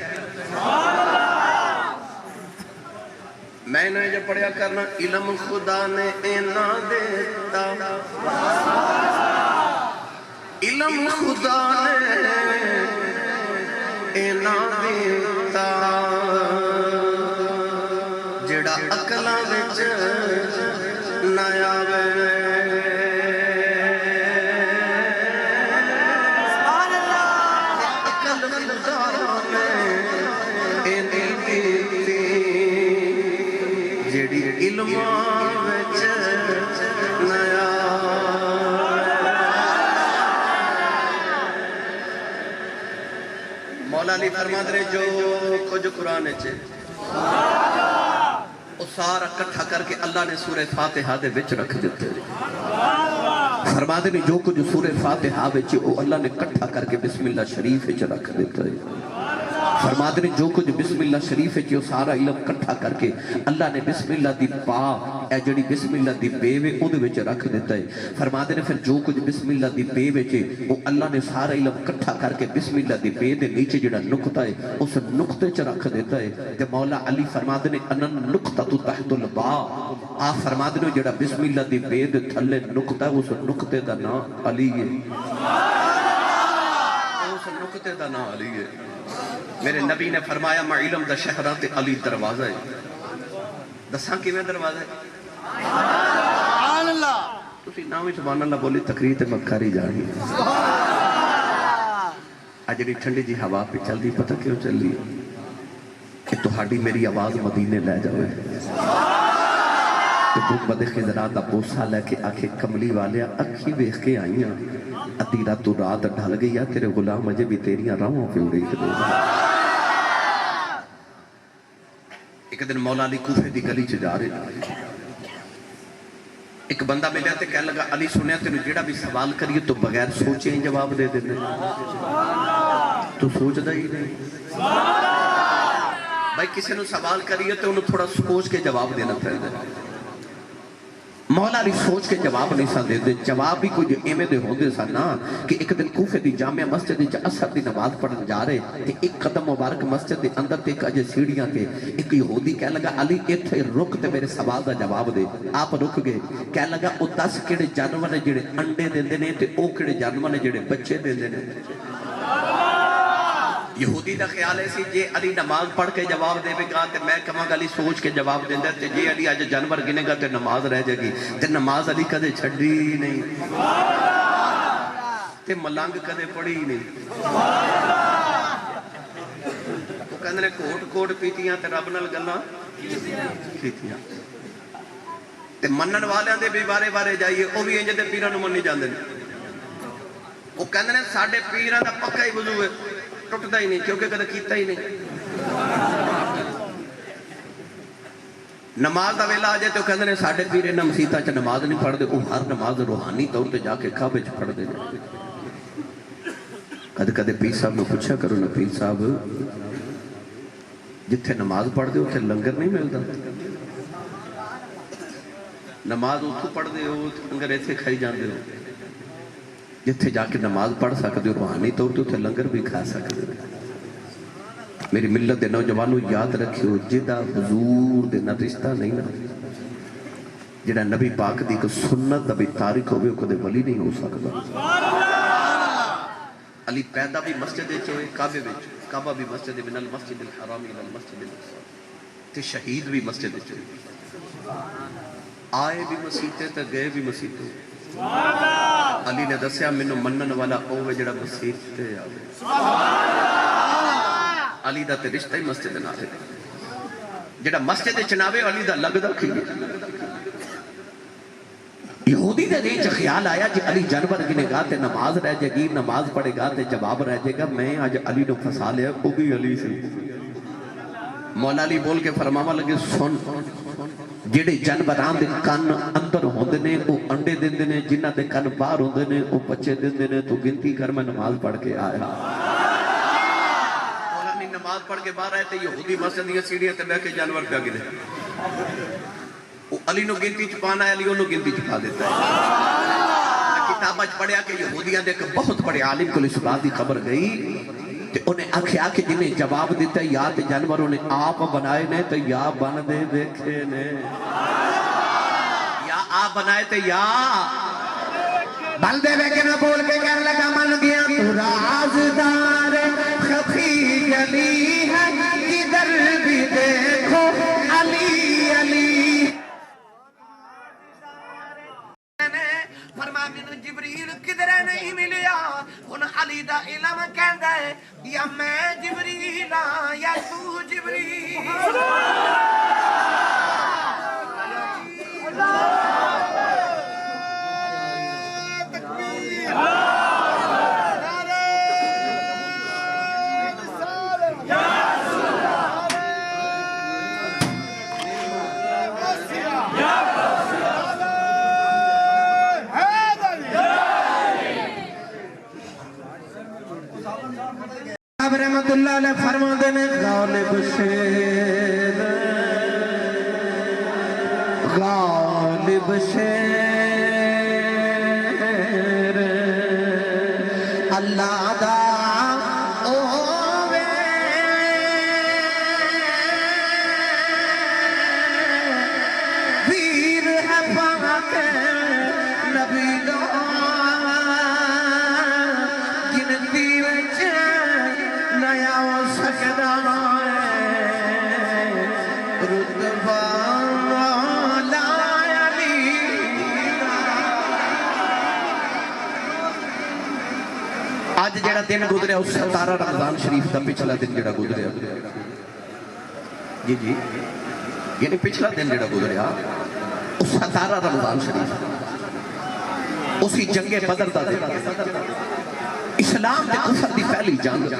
S2: میں نے جو پڑھیا کرنا علم خدا نے اینا دیتا علم خدا نے اینا دیتا جڑا اکلا وچ نیا وے مولا علی فرما دے جو کچھ قرآن ہے وہ سارا کٹھا کر کے اللہ نے سورہ فاتحہ دے وچ رکھ دیتے فرما دے جو کچھ سورہ فاتحہ وچ وہ اللہ نے کٹھا کر کے بسم اللہ شریف وچ رکھ دیتا ہے فرما دے جو کچھ بسم اللہ شریف وچ وہ سارا علم کٹھا کر کے اللہ نے بسم اللہ دی پا اے جڑی بسم اللہ دی بے وے اودے وچ رکھ دیتا ہے فرما دے پھر جو کچھ بسم اللہ دی بے وچ وہ اللہ نے سارا علم کٹھا کر کے بسم اللہ دی بے دے نیچے جڑا نقطہ ہے اس نقطے چ رکھ دیتا ہے تے مولا علی فرما دے انن نقطہ تحت البا آ فرما دے جڑا بسم اللہ دی بے دے تھلے نقطہ ہے اس نقطے دا نام علی ہے اس نقطے دا نام علی ہے میرے نبی نے فرمایا میں علم دا شہرات علی دروازہ ہے دساں کی میں دروازہ ہے سبحان اللہ تسی نامی سبحان اللہ بولی تقریر تے مکاری جانی اجڑی ٹھنڈی جی ہوا پہ چل دی پتہ کیوں چل دی کہ تہاڈی میری آواز مدینے لے جاوے تو گنبد خضرات دا بوسا لے کے آنکھیں کملی والے اکھی ویکھ کے آئیاں ادھی رات تو رات ڈھل گئی ہے تیرے غلام مجھے بھی تیریاں راہوں پہ اڑی تے ایک دن مولا علی کوفے دی گلی چ جا رہے ایک بندہ ملیا تے کہنے لگا علی سنیا تینوں جیڑا بھی سوال کریے تو بغیر سوچے ہی جواب دے دینے تو سوچ دا ہی نہیں بھائی کسی نے سوال کریے تو انہوں تھوڑا سوچ کے جواب دینا پڑے مولا علی سوچ کے جواب نہیں سن دے جواب بھی کچھ ایویں دے ہوندے سن نا کہ ایک دن کوفے دی جامع مسجد وچ عصر دی نماز پڑھن جا رہے تے ایک قدم مبارک مسجد دے اندر تے ایک اجے سیڑھیاں تے ایک یہودی کہنے لگا علی ایتھے رک تے میرے سوال دا جواب دے آپ رک گئے کہنے لگا او 10 کیڑے جانور نے جڑے انڈے دیندے نے تے او کیڑے جانور نے جڑے بچے دیندے نے یہودی دا خیال ہے سی جے علی نماز پڑھ کے جواب دے گا تے میں کہاں گا علی سوچ کے جواب دیندا تے جے علی اج جانور گنے گا تے نماز رہ جائے گی تے نماز علی کدے چھڈی نہیں تے ملنگ کدے پڑھی نہیں وہ کہندے نے کوٹ کوٹ پیتیاں تے رب نال گلاں کیتیاں تے منن والیاں دے بھی بارے بارے جائیے او بھی انج دے پیراں نوں منی جاندے نے وہ کہندے نے ساڈے پیراں دا پکا ہی وضو ہے ٹوٹتا ہی نہیں کیونکہ کدے کیتا ہی نہیں نماز دا ویلا آ جائے تو کہندے نے ساڈے پیر انہاں مسیتاں چ نماز نہیں پڑھدے او ہر نماز روحانی طور تے جا کے کعبے چ پڑھدے نے کدے کدے پیر صاحب نوں پوچھا کرو نا پیر صاحب جتھے نماز پڑھدے اوتھے لنگر نہیں ملدا نماز اتھوں پڑھدے ہو لنگر ایتھے کھائی جاندے ہو جتھے جا کے نماز پڑھ سکتے ہو روحانی طور تے اتھے لنگر بھی کھا سکتے ہو میری ملت دے نوجوانوں یاد رکھیو جدا حضور دے نہ رشتہ نہیں نا جڑا نبی پاک دی کو سنت دا بھی تارک ہوئے کدے ولی نہیں ہو سکتا علی پیدا بھی مسجد چوئے کعبے وچ کعبہ بھی مسجد من المسجد الحرام الى المسجد الاقصی تے شہید بھی مسجد چوئے آئے بھی مسیتے تے گئے بھی مسیتے علی نے دسیا مینوں منن والا اوے جڑا مسیت تے آوے علی دا تے رشتہ ہی مسجد نال ہے جڑا مسجد وچ ناوے علی دا لگدا کی یہودی دے دل چ خیال آیا جی علی جانور گنے گا تے نماز رہ جائے گی نماز پڑھے گا تے جواب رہ جائے گا میں آج علی نو پھسا لیا او بھی علی سے مولا علی بول کے فرماوا لگے سن جڑے جانوراں دے کان اندر ہوندے نے او انڈے دیندے نے جنہاں دے کان باہر ہوندے نے او بچے دیندے نے تو گنتی کر میں نماز پڑھ کے آیا مولا نے نماز پڑھ کے باہر آئے تے یہودی مسجد دی سیڑھیاں تے بیٹھ کے جانور پیا گنے وہ علی نو گنتی چھپانا ہے علی انہوں گنتی چھپا دیتا ہے کتابہ پڑھیا کہ یہودیاں دے کہ بہت بڑے عالم کو اس بات دی خبر گئی تے انہیں آنکھیں آکے جنہیں جواب دیتا ہے یا تے جانور انہیں آپ بنائے نے تو یا بن دے دیکھے نے یا آپ بنائے تے یا بلدے بیکے نہ بول کے کہنے لگا من گیا تو رازدار خفی علی ہے کدھر بھی دیکھو علی علی فرما مینوں جبریل کدھرے نہیں ملیا ہن علی دا علم کہندا ہے یا میں جبریل ہاں یا تو جبریل رحمت اللہ علیہ فرما دینے غالب شیر اللہ دا اوے ویر ہے پاک نبی دا گنتی وچ نیا ہو سکدا رتبہ مولا علی آج جڑا دن گزرے اس 17 رمضان شریف دا پچھلا دن جڑا گزرے جی جی یعنی پچھلا دن جڑا گزریا اس 17 رمضان شریف اسی جنگ بدر دا دن اسلام دے کفر دی پہلی جنگ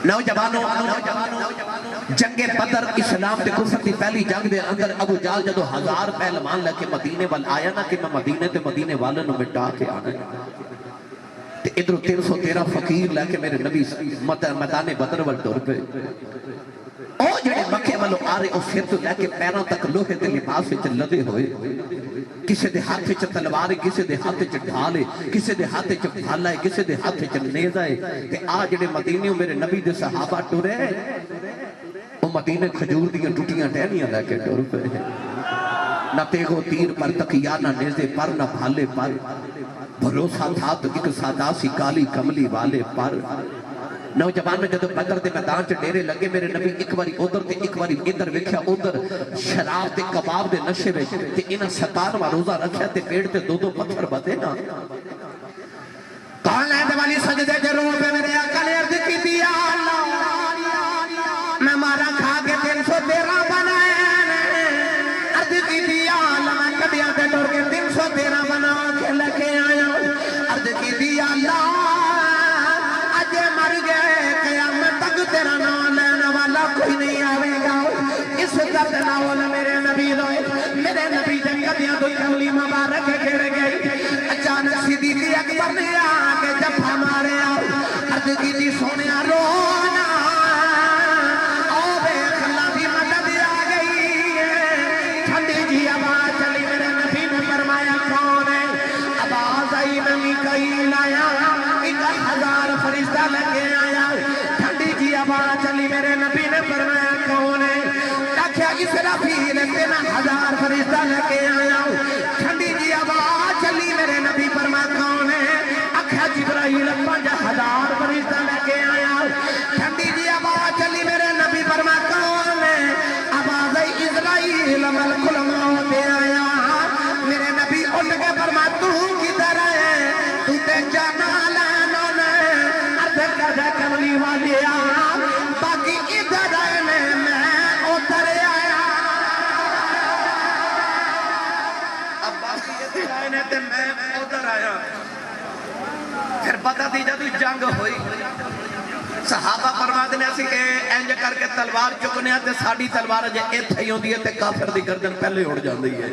S2: نوجوانوں جنگ بدر اسلام دے کفر دی پہلی جنگ دے اندر ابو جہل جدو 1000 پہلوان لے کے مدینے وال آیا نا کہ میں مدینے تے مدینے والے نو مٹا کے آنا تے ادھر 313 فقیر لے کے میرے نبی میدان بدر وال ٹر پے او جڑے مکے والوں آ رہے اور سر تو لے کے پیروں تک لوہے دے لباس وچ لدے ہوئے کسے دے ہاتھ وچ تلوار ہے کسے دے ہاتھ وچ ڈھال ہے کسے دے ہاتھ وچ بھالا ہے کسے دے ہاتھ وچ نیزہ ہے تے آ جڑے مدینیوں میرے نبی دے صحابہ ٹرے وہ مدینے کھجور دیاں ٹوٹیاں ٹہنیاں لے کے ٹر پے نہ تیغ و تیر پر تکیا نہ نیزے پر نہ بھالے پر بھروسہ تھا تو ایک سادہ سی کالی کملی والے پر نوجوان میں جدو بدر دے میدان چ ڈیرے لگے میرے نبی ایک باری ادھر تے ایک باری ادھر ویکھیا ادھر شراب تے کباب دے نشے وچ تے انہاں 17واں روزہ رکھیا تے پیڑ تے دو پتھر بدے نا کون ہے والی سجدے تے رو پہ میرے آقا نے عرض کی یا اللہ میں مارا کھا کے 313 بنائے عرض کی یا اللہ میں کڈیا تے ڈر کے 313 بنا کے لے کے آیا عرض کی یا اللہ تیرا نام لینا والا کوئی نہیں آوے گا اس درد ناول میرے نبی روئے میرے نبی دے قدیاں تو کملی مبارک گر گئی اچانک صدیق اکبر نے آکے جفا مارے عرض کی تھی سونیا رونا او بے خلا بھی مدد آ گئی ٹھنڈی جی آواز چلی میرے نبی نے فرمایا کون ہے آواز آئی نمی کئی لایا 1000 فرشتہ لگے آیا کی آواز چلی میرے نبی نے فرمایا کون ہے کہا اسرافیل 3000 فرشتہ لے کے آیا ٹھنڈی جی آواز چلی میرے نبی فرمایا کون ہے کہا جبرائیل 5000 فرشتہ لے کے آیا ٹھنڈی جی آواز چلی میرے نبی فرمایا کون ہے آواز اسرائیل ملک الموت آیا میرے نبی اٹھ کے فرمایا تو کدھر ہے تو تے جانا لینا نے عرض کر کملی والی باقی ادھر آئے میں ادھر آیا اب باقی ادھر آئے نے تے میں ادھر آیا پھر پتہ دی جدو جنگ ہوئی صحابہ فرماتے نے اسی انج کر کے تلوار چکنے تے ساڈی تلوار جے ایتھے ہی ہوندی ہے تے کافر دی گردن پہلے اڑ جاندی ہے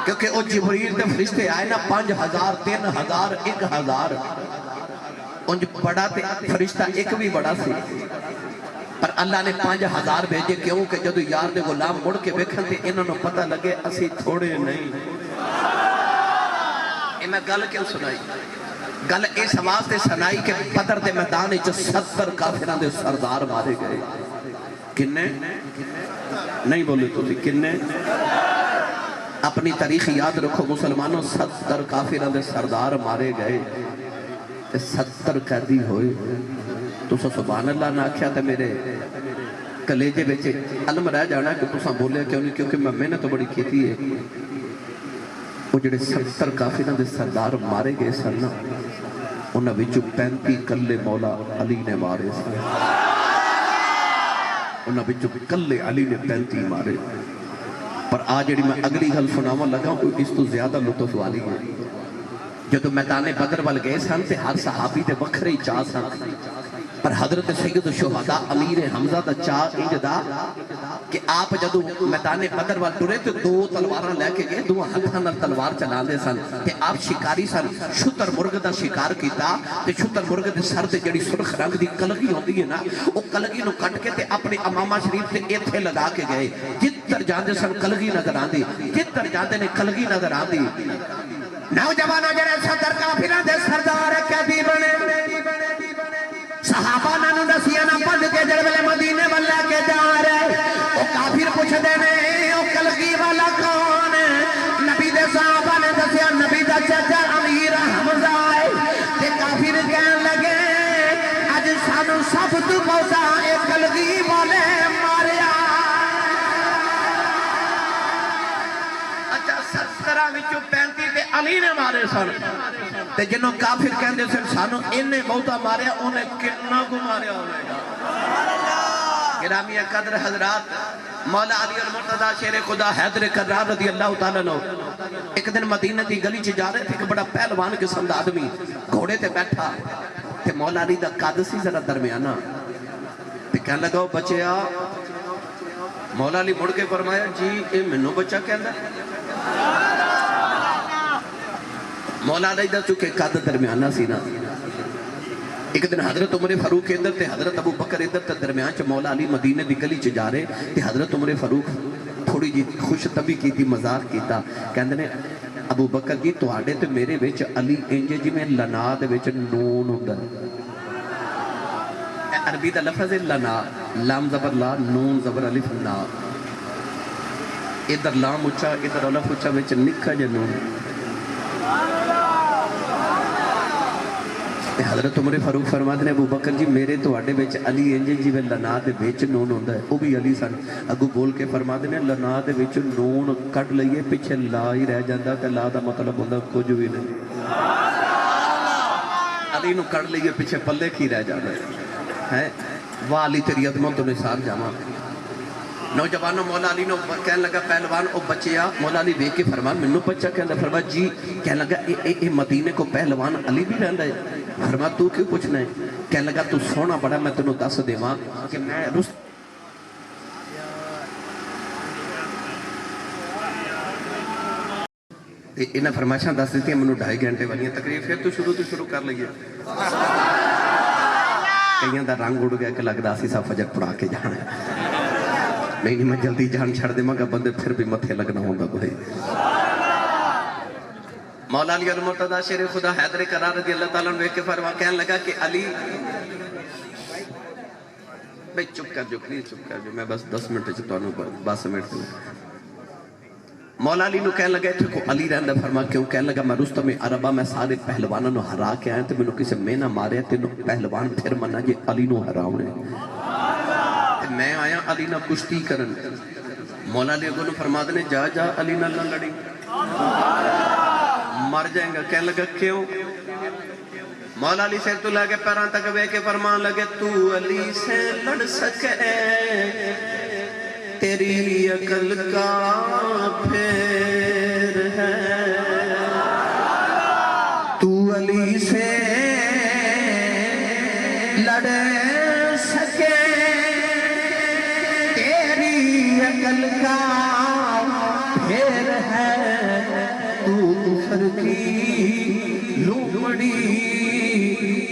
S2: کیونکہ او جبریل تے فرشتے آئے نا 5000 3000 1000 انج بڑا تے فرشتہ ایک بھی بڑا سی پر اللہ نے 5000 بھیجے کیوں کہ جدو یار دے غلام مڑ کے بیکھن تے انہوں نے پتہ لگے اسی تھوڑے نہیں میں گل کیوں سنائی گل اس آواز تے سنائی کہ بدر دے میدان وچ 70 کافراں دے سردار مارے گئے کنے نہیں بولے تو کنے اپنی تاریخ یاد رکھو مسلمانوں 70 کافراں دے سردار مارے گئے 70 قیدی ہوئے تو سبحان اللہ نہ آکھیا تے میرے کلیجے بیچے علم رہ جانا کہ تو بولے کیوں نہیں کیونکہ میں محنت بڑی کیتی ہے وہ جڑے 70 کافراں دے سردار مارے گئے سن انہاں وچوں 35 کلے مولا علی نے مارے سن انہاں وچوں کلے علی نے 35 مارے پر آج جڑی میں اگلی گل سناواں لگا اس تو زیادہ لطف والی ہے جدو میدان بدر وال گئے سن تے ہر صحابی دے وکھرے ہی چاہ سن پر حضرت سید الشہداء امیر حمزہ دا چاہ انج دا کہ آپ جدو میدان بدر وال ٹرے تے 2 تلواراں لے کے گئے 2 ہتھاں نال تلوار چلاندے سن تے آپ شکاری سن شتر مرغ دا شکار کیتا تے شتر مرغ دے سر تے جڑی سرخ رنگ دی کلگی ہوندی ہے نا او کلگی نو کٹ کے تے اپنے امامہ شریف تے ایتھے لگا کے گئے جدھر جاندے سن کلگی نظر آندی جدھر جاندے نے کلگی نظر آندی نوجوانہ جڑے 70 کافراں دے سردار قیدی بنے صحابہ نانو دسیاں نہ پڑھ کے جڑ ویلے مدینے ول لے کے جا رہے او کافر پوچھدے نے او کلگی والا کون ہے نبی دے صحابہ نے دسیا نبی دا چچا امیر حمزہ ہے تے کافر کہن لگے اج سانو سب تو بہتا اے کلگی والے ماریا اچھا 70 وچوں 35 تے علی نے مارے سن تے جنوں کافر کہندے سن سانو انہیں بہتا ماریا انہیں کتنا کو ماریا ہوئے گا گرامی قدر حضرات مولا علی المرتضی شیر خدا حیدر کرار رضی اللہ تعالیٰ عنہ ایک دن مدینہ دی گلی چ جا رہے تھے کہ بڑا پہلوان قسم دا آدمی گھوڑے تے بیٹھا تے مولا علی دا قد سی ذرا درمیانہ تے کہنے لگا بچیا مولا علی مڑ کے فرمایا جی اے منو بچہ کہندا مولا علی دا چکے قد درمیانہ سی نا
S1: ایک دن حضرت عمر فاروق ادھر تے حضرت ابو بکر ادھر تے درمیان چ مولا علی مدینے دی گلی چ جا رہے تے حضرت عمر فاروق تھوڑی جی خوش طبی کی مزاق کیتا کہندے نے ابو بکر جی تواڈے تے میرے وچ علی انج جویں لنا دے وچ نون ہوندا عربی دا لفظ ہے لنا لام زبر لا نون زبر الف نا ادھر لام اچھا ادھر الف اچھا وچ نکھا جا نون حضرت عمر فاروق فرماتے ہیں ابو بکر جی میرے تواڈے وچ علی انج جویں لنا دے وچ نون ہوندا ہے او بھی علی سن اگوں بول کے فرماتے ہیں لنا دے وچ نون کڈ لئیے پیچھے لا ہی رہ جاندا تے لا دا مطلب ہوندا کچھ بھی نہیں علی نو کڈ لئیے پیچھے پلے کی رہ جاندا ہے واہ علی تیری عظمت تو نثار جاواں نوجوانوں مولا علی نو کہنے لگا پہلوان او بچیا مولا علی ویکھ کے فرمان منو بچہ کہندا فرما جی کہنے لگا اے مدینے کو پہلوان علی بھی رہندا ہے فرما تو کیوں پوچھنا ہے کہنے لگا تو سونا بڑا میں تینوں دس دیواں کہ میں انہاں فرمائشاں دس دیتی منو 2.5 گھنٹے والیاں تقریر پھر تو شروع کر لئیے کئیاں دا رنگ اڑ گیا کہ لگدا سی سا فجر پڑھا کے جانا نہیں میں جلدی جان چھڑ دے مگا بندے پھر بھی متھے لگنا ہوندا کوئی مولا علی المرتضی شیر خدا حیدر کرار رضی اللہ تعالیٰ نے کے فرما کہنے لگا کہ علی بھئی چپ کر جو پلیز چپ کر جو میں بس 10 منٹ چکتا ہوں 12 منٹ مولا علی نو کہنے لگا تھے کو علی رہندہ فرما کیوں کہنے لگا میں رستم عربہ میں سارے پہلوانوں نو ہرا کے آئے تھے میں نو کسے میں نہ مارے تھے پہلوان پھر منا جی علی نو ہراؤنے میں آیا علی نہ کشتی کرن مولا علی کو فرما دنے جا علی نہ لڑی مر جائیں گا کہنے لگا کیوں مولا علی سے تو لگے پیران تک بے کے فرمان لگے تو علی سے لڑ سکے تیری عقل کا پھیر ہے تو علی سے لڑ سکے عقل کا پھر ہے تو کفر کی لومڑی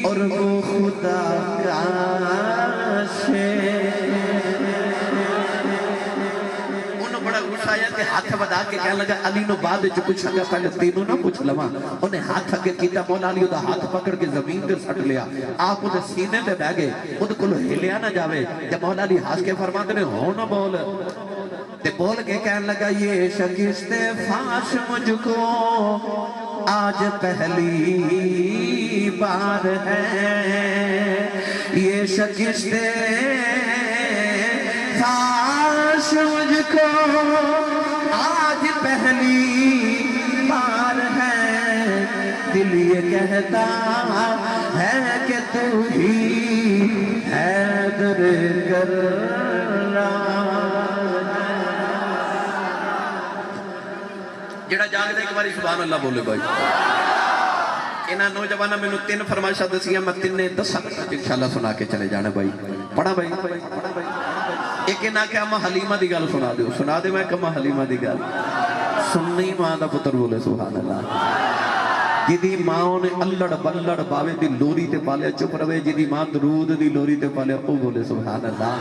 S1: اور وہ خدا کا شیر انہوں بڑا غصہ آیا کہ ہاتھ بدا کے کہنے لگا علی نو بعد جو کچھ اگر پہلے تینوں نہ پوچھ لما انہیں ہاتھ اگر کیتا مولا علی دا ہاتھ پکڑ کے زمین پر سٹ لیا آپ انہیں سینے پہ بہ گئے انہیں کلو ہلیا نہ جاوے جب مولا علی ہاتھ کے فرماتے نے ہو نہ بول تے بول کے کہنے لگا یہ شکست فاش مجھ کو آج پہلی بار ہے یہ شکست فاش مجھ کو آج پہلی بار ہے دل یہ کہتا ہے کہ تو ہی حیدر کرار جڑا جاگ دے ایک باری سبحان اللہ بولے بھائی انہاں نوجوانہ میں 3 فرمائشہ دسیاں میں 3 10 انشاءاللہ سنا کے چلے جانے بھائی پڑھا بھائی ایک انہاں کہ اما حلیمہ دی گل سنا دے میں کہ اما حلیمہ دی گل سننی ماں دا پتر بولے سبحان اللہ جدی ماں نے اللڑ بلڑ باوے دی لوری تے پالیا چپ روے جدی ماں درود دی لوری تے پالیا او بولے سبحان اللہ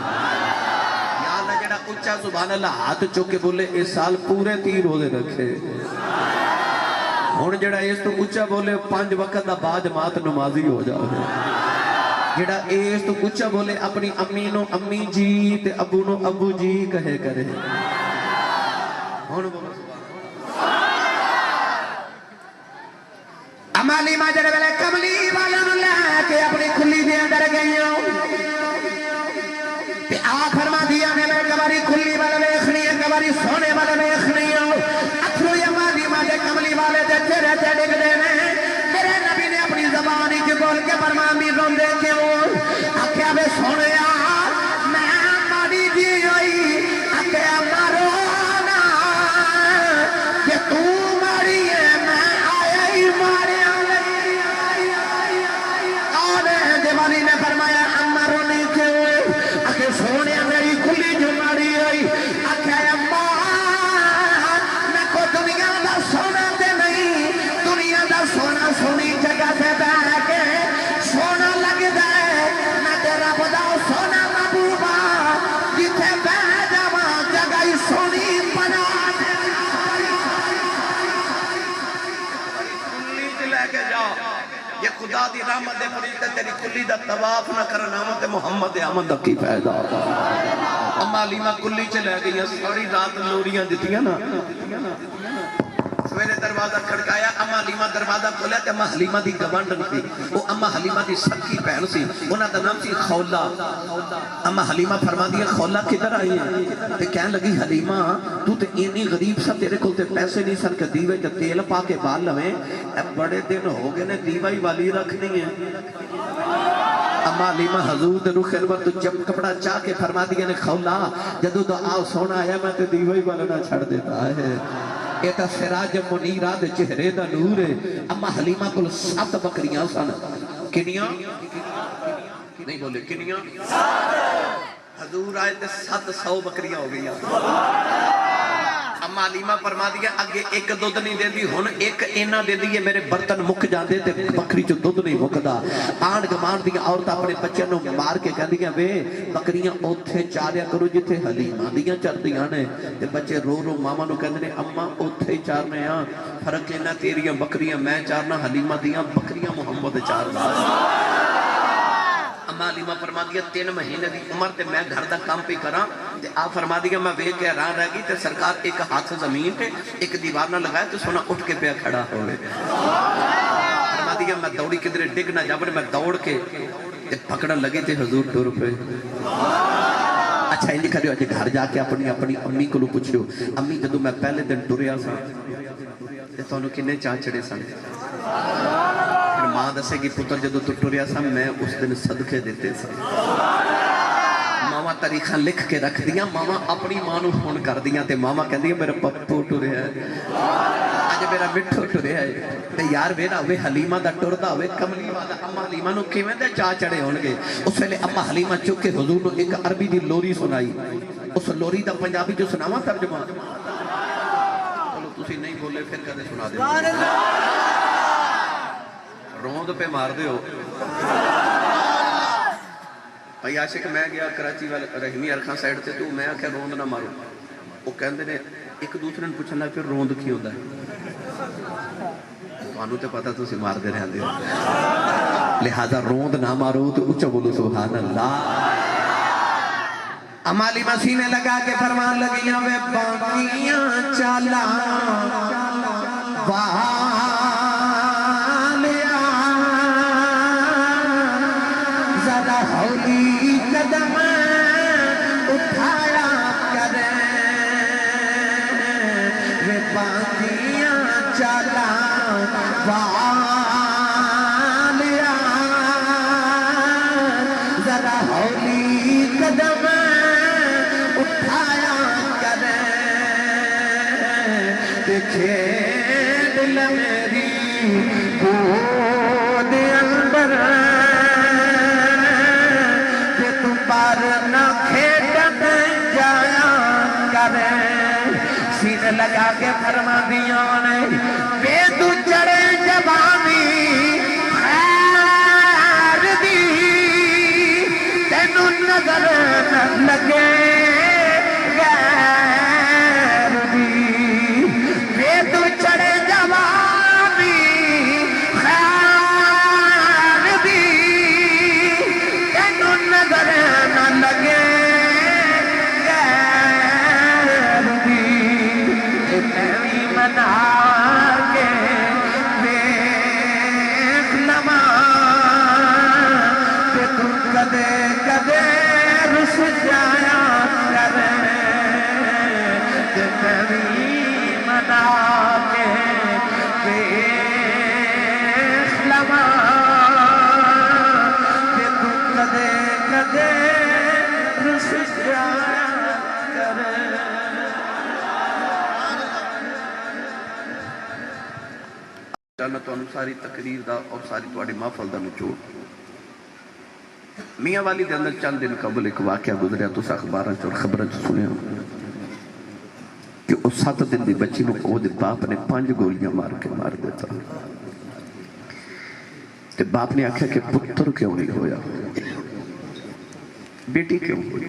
S1: اچھا سبحان اللہ ہاتھ چوکے بولے اس سال پورے 3 روزے رکھے ہون جڑا اس تو اچھا بولے 5 وقت دا با جماعت نمازی ہو جاؤ جڑا اس تو اچھا بولے اپنی امی نو امی جی تے ابو نو ابو جی کہے کرے ہون بولے امالی ماجر والے کملی والا نو لے کے اپنی کھلی دے اندر گئیوں تے آخر ماں دیا نے میں کباری کھلی والا ویخنی ہے کباری سونے والا ویخنی ہے اتھرو یا مالی ماجر کملی والے دے چرے تے ڈگ دے میرے نبی نے اپنی زبانی کی بول کے فرمان بھی رون دے کے آکھیا بے سونے میں ماڑی جی ہوئی آکھیا مارو نا کہ تو ماری ہے میں آیا ہی ماریا یہ خدا دی رحمت دے فرشتے تیری کلی دا طواف نہ کرنا تے محمد احمد دا کی فائدہ اما حلیمہ کلی چ لے گئی ساری رات لوریاں دتیاں نا سویرے دروازہ کھڑکایا اما حلیمہ دروازہ کھولا تے اما حلیمہ دی گوانڈن سی وہ اما حلیمہ دی سکی بہن سی انہاں دا نام سی خولا اما حلیمہ فرماندی ہے خولا کدھر آئی ہے تے کہن لگی حلیمہ تو تے اینی غریب سا تیرے کول تے پیسے نہیں سن کہ دیوے تے تیل پا کے بال لویں بڑے دن ہو گئے نے دیوائی والی رکھنی ہے اما حلیمہ حضور دے روح انور تو جب کپڑا چاہ کے فرما دیا نے خولا جدو تو آؤ سونا آیا میں تے دیوائی والا نہ چھڑ دیتا ہے یہ تا سراج منیرہ دے چہرے دا نور ہے اما حلیمہ کل 7 بکریاں سن کنیاں نہیں بولے کنیاں حضور آئے تے 700 بکریاں ہو گئی اما حلیمہ فرما دیا اگے ایک دودھ نہیں دے دی ہن ایک اینا دے دی میرے برتن مک جاندے تے بکری جو دودھ نہیں مکدا آن گمان دیا عورتاں اپنے بچے نو مار کے کہہ دیا وے بکریاں اوتھے چاریا کرو جتھے حلیمہ دیاں چردیاں نے تے بچے رو رو ماما نو کہندے نے اما اوتھے چارنے ہاں فرق اینا تیریاں بکریاں میں چارنا حلیمہ دیاں بکریاں محمد چارنا اما حلیمہ فرما دیا 3 مہینے دی عمر تے میں گھر دا کام پہ کراں تے آپ فرما دیا میں ویکھ کے حیران رہ گئی تے سرکار ایک ہاتھ زمین تے ایک دیوار نہ لگائے تو سونا اٹھ کے پیا کھڑا ہوئے فرما دیا میں دوڑی کدھر ڈگ نہ جابر میں دوڑ کے تے پکڑن لگے تے حضور ٹر پہ اچھا انجی کھڑے ہو گھر جا کے اپنی امی کو پوچھو امی جدو میں پہلے دن ٹریا سا تے تانوں کنے چاہ چڑے سن ماں دسے گی پتر جدو تو ٹریا سا میں اس دن صدقے دیتے سا ماما تاریخاں لکھ کے رکھ دیا ماما اپنی ماں نو فون کر دیا تے ماما کہہ دیا میرا پپو ٹریا ہے آج میرا مٹھو ٹریا ہے تے یار میرا ہوئے حلیمہ دا ٹردا ہوئے کملی والا اما حلیمہ نو کیویں دے چاہ چڑے ہونگے اس ویلے اما حلیمہ چک کے حضور نو ایک عربی دی لوری سنائی اس لوری دا پنجابی جو سناواں ترجمہ چلو تسی نہیں بولے پھر کدے سنا دے روند پہ مار دے ہو بھائی عاشق میں گیا کراچی والے رحمی ارخان سائیڈ تے تو میں آکھا روند نہ مارو وہ کہندے نے ایک دوسرے نے پوچھنا پھر روند کی ہوندہ ہے وانو تے پتا تو سے مار دے رہے ہو لہذا روند نہ مارو تو اچھا بولو سبحان اللہ اما حلیمہ سینے لگا کے فرمان لگیاں وے باقیاں چالا ہولی قدم اٹھایا کریں وہ باندیاں چلا والیا ذرا ہولی قدم اٹھایا کریں دیکھے دل میری گود اندر نہ کھیٹن جایا کریں سینے لگا کے فرما دیا نے بے تو چڑے جبانی خیر دی تینو نظر نہ لگے غیر دی بے تو چڑے جبانی خیر دی تینو نظر لگے غیر دی میں منا کے دیکھ لما کہ تو کدے کدے رس جایا کرے میں منا کے دیکھ لما کہ تو کدے کدے ساری تقریر دا اور ساری تواڈی محفل دا نچوڑ میاں والی دے اندر چند دن قبل ایک واقعہ گزریا تو اخباراں چ اور خبراں چ سنیا کہ اس 7 دن دی بچی نو او دے باپ نے 5 گولیاں مار کے مار دیتا تے باپ نے آکھیا کہ پتر کیوں نہیں ہویا بیٹی کیوں ہوئی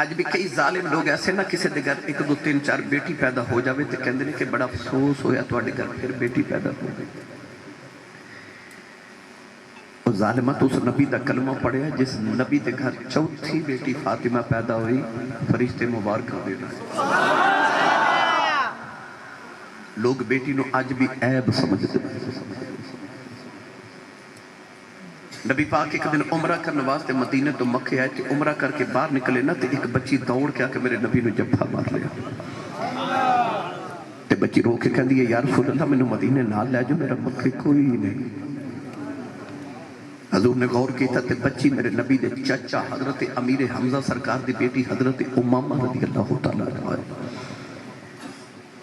S1: اج بھی کئی ظالم لوگ ایسے نہ کسی دے گھر 1 2 3 4 بیٹی پیدا ہو جاوے تے کہندے نے کہ بڑا افسوس ہویا تواڈے گھر پھر بیٹی پیدا ہو گئی. وہ ظالمہ تو اس نبی دا کلمہ پڑھیا جس نبی دے گھر چوتھی بیٹی فاطمہ پیدا ہوئی. فرشتے مبارک دے رہے لوگ بیٹی نو اج بھی عیب سمجھتے ہیں. نبی پاک ایک دن عمرہ کرنے واسطے مدینے تو مکے آئے تھے. عمرہ کر کے باہر نکلے نا تے ایک بچی دوڑ کے آ کے میرے نبی نے جبھا مار لیا تے بچی رو کے کہندی ہے یا رسول اللہ مینوں مدینے نال لے جو میرا مکے کوئی نہیں. حضور نے غور کیتا تے بچی میرے نبی دے چچا حضرت امیر حمزہ سرکار دی بیٹی حضرت امامہ رضی اللہ تعالیٰ عنہ.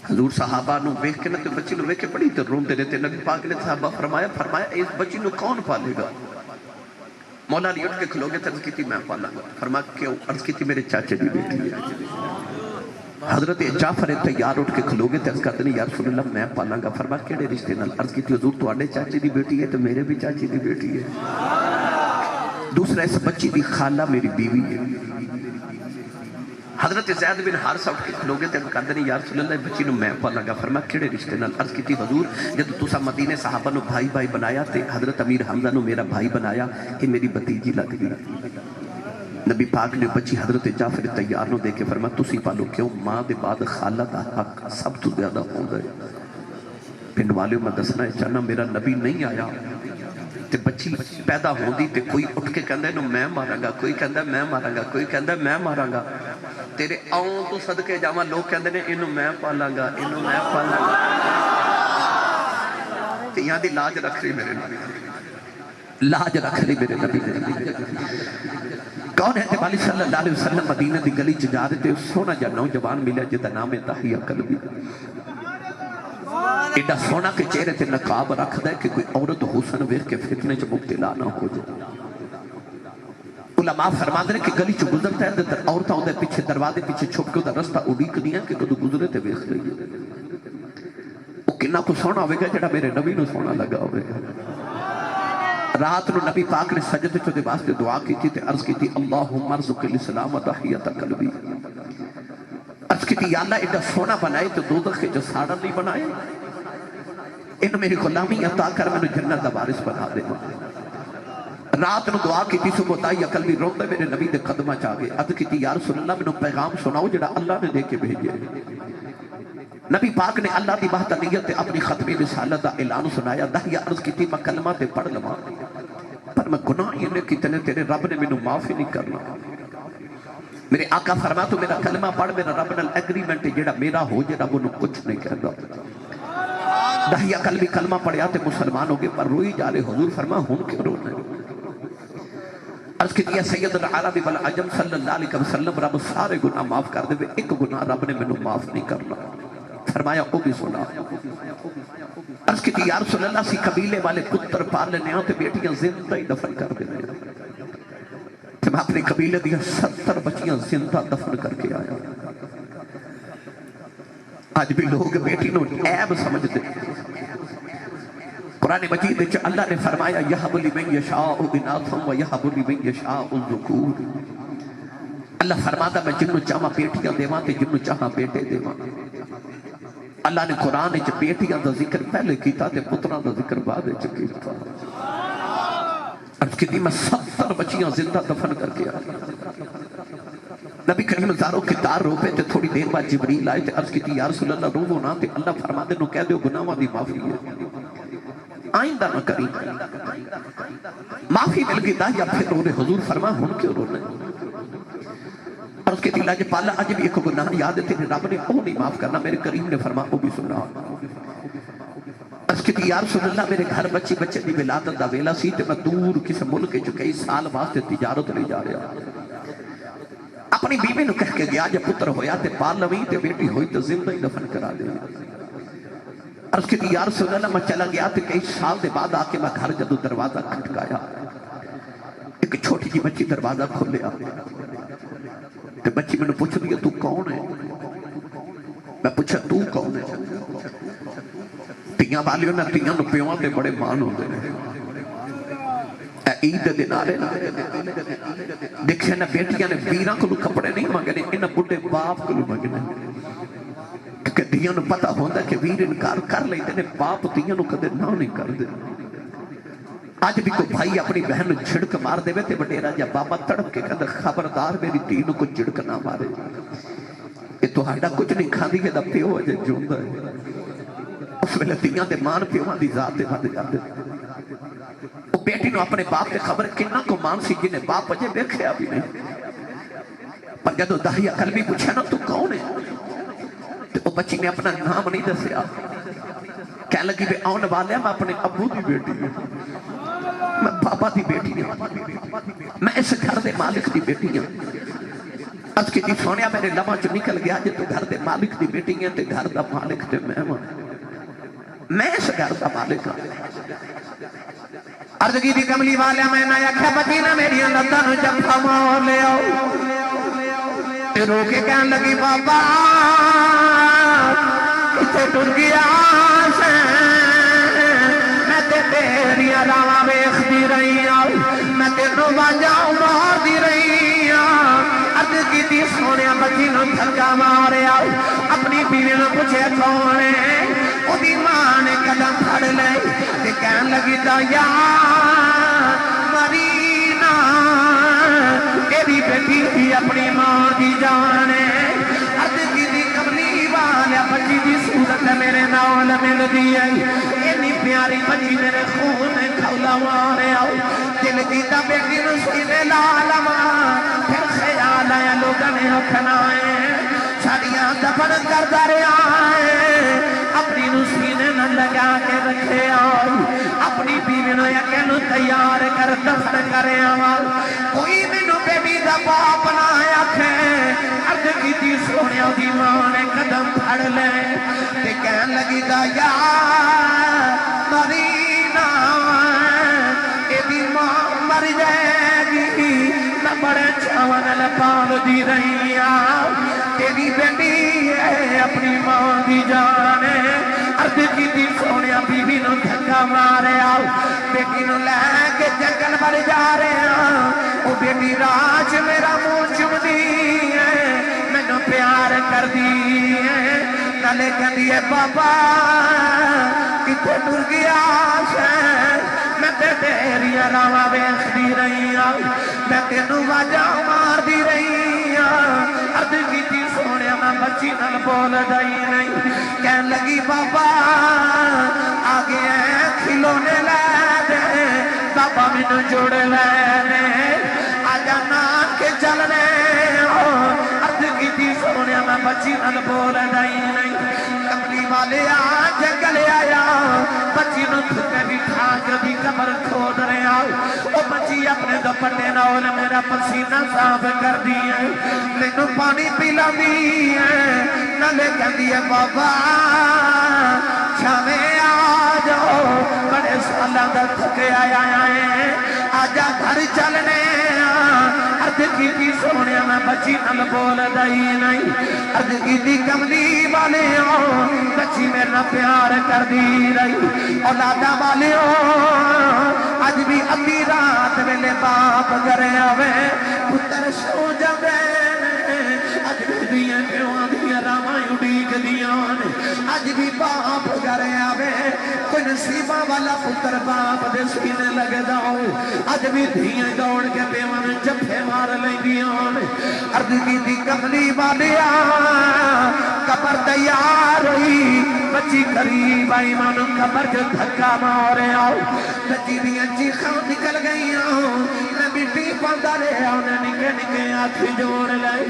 S1: حضور صحابہ نو ویکھ کے نا تے بچی نو ویکھ کے بڑی تے روندے نے تے نبی پاک نے صحابہ فرمایا اس بچی نو کون پالے گا؟ مولا علی اٹھ کے کھلو گے عرض کی تھی میں پالا گا. فرمایا کیوں؟ عرض کی تھی میرے چاچے دی بیٹی ہے. حضرت جعفر تیار اٹھ کے کھلو گے عرض کرتے ہیں یا رسول اللہ میں پالا گا. فرمایا کیڑے رشتے نال؟ عرض کی تھی حضور تواڈے چاچے دی بیٹی ہے تو میرے بھی چاچے دی بیٹی ہے. دوسرا اس بچی دی خالہ میری بیوی ہے. حضرت زید بن حارثہ اٹھ کے کھلو گے تے کہندے نے یا رسول اللہ بچی نو میں پالا گا. فرمایا کیڑے رشتے نال؟ عرض کیتی حضور جب تساں مدینے صحابہ نو بھائی بھائی بنایا تے حضرت امیر حمزہ نو میرا بھائی بنایا کہ میری بھتیجی لگ گئی. نبی پاک نے بچی حضرت جعفر تیار نو دے کے فرمایا تسی پالو. کیوں؟ ماں دے بعد خالہ دا حق سب تو زیادہ ہوندا ہے. پنڈ والیوں میں دسنا ہے چاہنا میرا نبی نہیں آیا تے بچی پیدا ہوندی تے کوئی اٹھ کے کہندا ہے میں ماراں گا, کوئی کہندا میں ماراں گا, کوئی کہندا میں ماراں گا. تیرے آؤں تو صدقے جاواں لوگ کہندے نے اینوں میں پالاں گا, اینوں میں پالاں گا. تے یہاں دی لاج رکھ رہی میرے نبی, لاج رکھ رہی میرے نبی. کون ہے تے والی صلی اللہ علیہ وسلم مدینہ دی گلی چ جا رہے تے سونا جا نوجوان ملیا جدا نام ہے تحیہ قلبی. ایڈا سونا کے چہرے تے نقاب رکھ دے کہ کوئی عورت حسن ویکھ کے فتنے چ مبتلا نہ ہو جائے. علماء فرماتے ہیں کہ گلی چ گزرتا ہے تے عورتاں اودے پیچھے دروازے پیچھے چھپ کے اودہ رستہ اڈیکدیاں کہ کدو گزرے تے ویکھ رہی ہے. او کنا کو سونا ہوے گا جڑا میرے نبی نو سونا لگا ہوے گا. رات نو نبی پاک نے سجدے چ دے واسطے دعا کیتی تے عرض کیتی اللہم ارزق الاسلام و تحیۃ قلبی. عرض کیتی یا اللہ ایڈا سونا بنائے تو دوزخ کے جو ساڑا نہیں بنائے. ان میری غلامی عطا کر میں جنت دا وارث بنا دے. رات نو دعا کی صبح تائی قلبی روندے میرے نبی دے قدمہ چاہ گئے. عرض کی یا رسول اللہ میں پیغام سناؤ جڑا اللہ نے دے کے بھیجے. نبی پاک نے اللہ دی وحدانیت اپنی ختم رسالت دا اعلان سنایا. دہیا عرض کی میں کلمہ تے پڑھ لواں پر میں گناہ یہ کتنے تیرے رب نے مینوں معافی نہیں کرنا. میرے آقا فرما تو میرا کلمہ پڑھ میرا رب نال ایگریمنٹ جڑا میرا ہو جے رب انہوں کچھ نہیں کہتا. دہیا قلبی کلمہ پڑھیا تے مسلمان ہو گئے پر روئی جا رہے. حضور فرما ہون کیوں رونے؟ عرض کی دیا سید العرب والعجم صلی اللہ علیہ وسلم رب سارے گناہ معاف کر دے, ایک گناہ رب نے میں معاف نہیں کرنا. فرمایا او بھی سنا. عرض کی یا رسول اللہ سی قبیلے والے پتر پال لینے آتے بیٹیاں زندہ ہی دفن کر دینے. کہ میں اپنے قبیلے دیا 70 بچیاں زندہ دفن کر کے آیا. آج بھی لوگ بیٹی نو عیب سمجھتے. قرآن مجید میں اللہ نے فرمایا یَحَبُ لِمَنْ يَشَاءُ إِنَاثًا وَيَحَبُ لِمَنْ يَشَاءُ الذُّكُورَ. اللہ فرماتا میں جنوں چاہاں بیٹیاں دیواں تے جنوں چاہاں بیٹے دیواں. اللہ نے قرآن وچ بیٹیاں دا ذکر پہلے کیتا تے پتراں دا ذکر بعد وچ کیتا. عرض کی میں 70 بچیاں زندہ دفن کر کے آیا. نبی کریم زاروں کے دار روپے تے تھوڑی دیر بعد جبریل آئے تے عرض کی یا رسول اللہ روو نہ تے اللہ فرما دے نو کہہ دیو گناہاں دی معافی ہے آئندہ نہ کری. معافی مل گئی داہیا پھر رونے. حضور فرما ہن کیوں رونے؟ عرض کی لاج پالا اج بھی ایک گناہ یاد ہے تیرے رب نے وہ نہیں معاف کرنا. میرے کریم نے فرما وہ بھی سنا. عرض کی یا رسول اللہ میرے گھر بچے دی ولادت دا ویلا سی تے میں دور کسی ملک وچ کئی سال واسطے تجارت لے جا رہا. اپنی بیوی نو کہہ کے گیا جے پتر ہویا تے پال لویں تے بیٹی ہوئی تے زندہ ہی دفن کرا دے. عرض کی یا رسول اللہ میں چلا گیا تے کئی سال دے بعد آ کے میں گھر جدو دروازہ کھٹکایا ایک چھوٹی جی بچی دروازہ کھولیا تے بچی میں نے پوچھ دیا تو کون ہے؟ میں پوچھا تو کون ہے؟ تیاں والیوں نے تیاں نو پیواں تے بڑے مان ہوندے نے. عید دے نعرے دیکھے نا بیٹیاں نے ویراں کو کپڑے نہیں مانگنے انہاں بڑھے باپ کو مانگنے کہ دیاں نو پتہ ہوندہ کہ ویر انکار کر لیتے نے باپ دیاں نو کدے نہ نہیں کر دے آج بھی کوئی بھائی اپنی بہن جھڑک مار دے وے وڈیرا جا بابا تڑپ کے کہندا خبردار میری دھی نو کوئی جھڑک نہ مارے یہ تہاڈا کچھ نہیں کھاندی ہے دا پیو اجے جوندا ہے اس ویلے دیاں دے مان پیواں دی ذات تے ود جاندے وہ بیٹی نو اپنے باپ تے خبر کنا کو مان سی جنہیں باپ اجے ویکھیا بھی نہیں پر جدوں داہیا قلبی پوچھا نا تو کون ہے تو وہ بچی نے اپنا نام نہیں دسیا کہہ لگی بے آن والے میں اپنے ابو دی بیٹی ہوں میں بابا دی بیٹی ہوں میں اس گھر دے مالک دی بیٹی ہوں از کی جی سونیا میرے لمحہ جو نکل گیا جے تو گھر دے مالک دی بیٹی ہیں تے گھر دا مالک تے میں اس گھر دا مالک ہوں عرض کی تھی کملی والے میں نہ یکھا بچی نہ میری اندتا نو جب مور لے آؤ رو کے کہن لگی بابا کتے ٹر گیا سے میں تے تیری راواں ویکھدی رہی ہوں میں تینوں واجاں مار دی رہی ہوں عرض کی تھی سونیا بچی نو دھکا ماریا اپنی بیوی نو پوچھے کون ہے او دی ماں نے قدم پھڑ لے تے کہن لگی دایا مرینا تیری بیٹی بھی اپنی ماں دی جانے عرض کی دی کملی والا بچی دی صورت میرے نال مل دی ہے اتنی پیاری بچی میرے خون میں کھولا مارے آؤ دل کی تا بیٹی نو سینے لالما پھر خیال آیا لوگوں نے رکھنائے چھڑیاں دفن کر دارے آئے اپنی نو سینے نہ لگا کے رکھے آؤ اپنی بیوی نو یقین تیار کر دفن کرے آؤ کوئی منو بیٹی دا باپ نہ آکھے عرض کی تھی سونیا دی ماں نے قدم پھڑ لے تے کہن لگی دا یا مرینا اے دی ماں مر جائے گی میں بڑے چاون لپال دی رہی آؤ تیری بیٹی ہے اپنی ماں دی جانے عرض کی تھی سونیا بیوی نو دھکا مارے آؤ بیٹی نو لے کے جنگل مر جا رہے ہیں وہ بیٹی راج میرا منہ چم دی ہے میں نو پیار کر دی ہے نلے کہہ دیئے بابا کتے ٹر گیا سے میں تے تیری راواں ویکھدی رہی ہوں میں تینوں واجاں مار دی رہی ہوں عرض کی تھی سونیا میں بچی نال بول دائی نہیں کہن لگی بابا آگے ہیں کھلونے لے دے بابا مینوں جوڑ لے دے آجا نان کے چلنے عرض کی تھی سونیا میں بچی نال بول دائی نہیں کملی والے آ جنگل آیا بچی نو تھکے بھی کھا جبھی قبر کھود رہے آؤ وہ بچی اپنے دوپٹے نال میرا پسینہ صاف کر دی ہے مینوں پانی پلا دی ہے نلے کہہ دی ہے بابا چھاویں آ جاؤ بڑے سالاں دا تھکے آیا ہے آجا گھر چلنے عرض کی تھی سونیا میں بچی نال بول دائی نہیں عرض کی تھی کملی والے ہو بچی میرا پیار کر دی رہی اولادا والے ہو آج بھی ابھی رات ویلے باپ کرے آوے پتر سو جاوے آج بھی دیاں پیواں دیاں راواں اڈیک دیاں آج بھی باپ کرے آوے کوئی نصیبہ والا پتر باپ دے سینے لگ داؤ آج بھی دیاں دوڑ کے پیواں جفے مار لیں دیاں عرض کی تھی کملی والیا قبر تیار ہوئی بچی قریب آئی مانو قبر جو دھکا مارے آؤ بچی دیاں چیخاں نکل گئی آؤ میں مٹی پاندہ رہے آؤ نے نکے نکے آتھ جوڑ لائے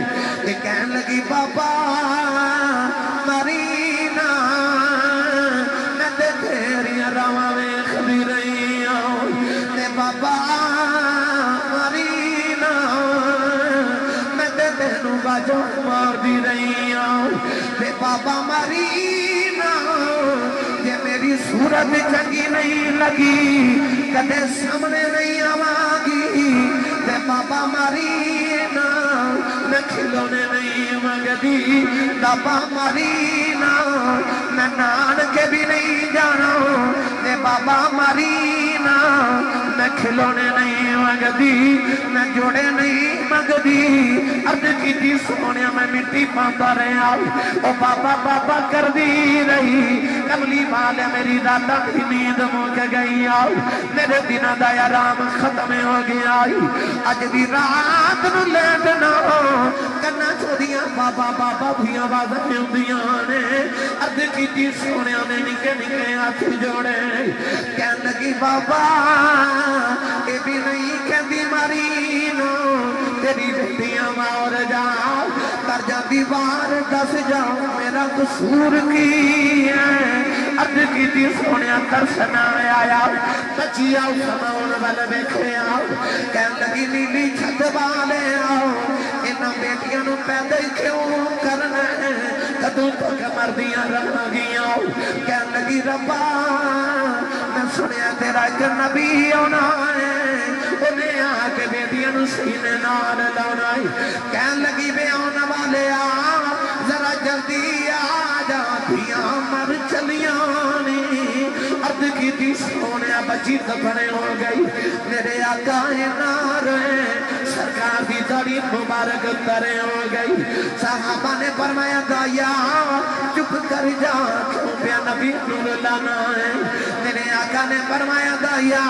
S1: کہ کہن لگی بابا مرینا میں تے تیری راواں ویکھدی رہی آؤ تے بابا مرینا میں تے تینوں باجوں مار دی رہی آؤ تے بابا مرینا جے میری صورت چنگی نہیں لگی کدے سامنے نہیں آواگی تے بابا مرینا میں کھلونے نہیں مانگدی بابا مرینا میں نان کے بھی نہیں جانا تے بابا مرینا میں
S2: میں کھلونے نہیں منگدی میں جوڑے نہیں منگدی عرض کی سونے میں مٹی پاتا رہا او بابا بابا کر دی رہی کملی والے میری راتا کی نیند مک گئی میرے دنوں دا آرام ختم ہو گیا اج بھی رات نو لیٹنا کنا چودیاں بابا بابا بھی آوازیں ہوندیاں نے عرض کی سونے نے نکے نکے ہاتھ جوڑے کہن لگی بابا اے بھی نہیں کہندی ماری نو تیری بیٹیاں مار جا کر جا دیوار دس جا میرا قصور کی ہے عرض کی سونے ترسنا آیا بچی آؤ سماؤن والے بیٹھے آؤ کہن لگی نیلی چھت والے آؤ انہاں بیٹیاں نو پیدا کیوں کرنا ہے کدوں تک مردیاں رہا گیاں کہن لگی ربا میں سنیا تیرا ایک نبی ہونا ہے انہیں آ کے بیٹیاں نو سینے نال لانا ہے کہن لگی بے آنا والے آ ذرا جلدی آ جا دیاں مر چلیاں عرض کی تھی سونے بچی دفنے ہو گئی میرے آقا نار سرکار دی داڑھی مبارک ترے ہو گئی صحابہ نے فرمایا دایا چپ کر جا کیوں پیا نبی نور لانا ہے میرے آقا نے فرمایا دایا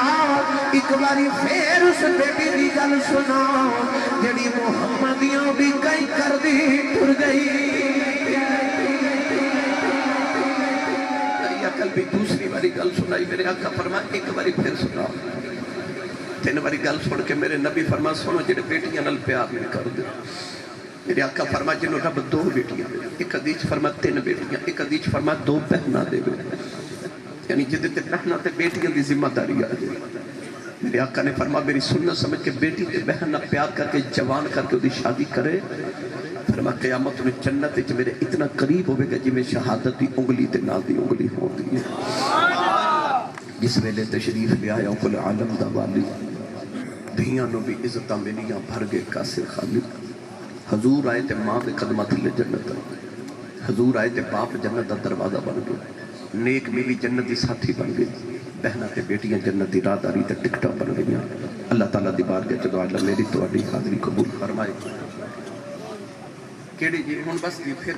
S2: ایک باری پھر اس بیٹی دی گل سنا جڑی محمدیوں بھی کئی کر دی ٹر گئی کل بھی دوسری باری گل سنائی میرے آقا فرما ایک باری پھر سنا تین باری گل سن کے میرے نبی فرما سنو جڑے بیٹیاں نال پیار نہیں کر دے میرے آقا فرما جنہوں رب دو بیٹیاں ایک حدیث فرما تین بیٹیاں ایک حدیث فرما دو بہنا دے یعنی جدے تے بہنا تے بیٹیاں دی ذمہ داری آ جائے میرے آقا نے فرما میری سنت سمجھ کے بیٹی تے بہنا پیار کر کے جوان کر کے دی شادی کرے فرما قیامت میں جنت وچ میرے اتنا قریب ہوئے گا جی میں شہادت دی انگلی تے نال دی انگلی ہوتی ہے جس ویلے تشریف لے آیا کل عالم دا والی دھیاں نو بھی عزتاں ملیاں بھر گئے کاسر خالی حضور آئے تے ماں دے قدمہ تھلے جنت حضور آئے تے باپ جنت دا دروازہ بن گئے نیک بیوی جنت دی ساتھی بن گئی بہنا تے بیٹیاں جنت دی راہداری تے ٹکٹاں بن گئیاں اللہ تعالیٰ دی بارگاہ چ دعا اللہ میری تہاڈی حاضری قبول فرمائے کیڑی جی ہن بس جی پھر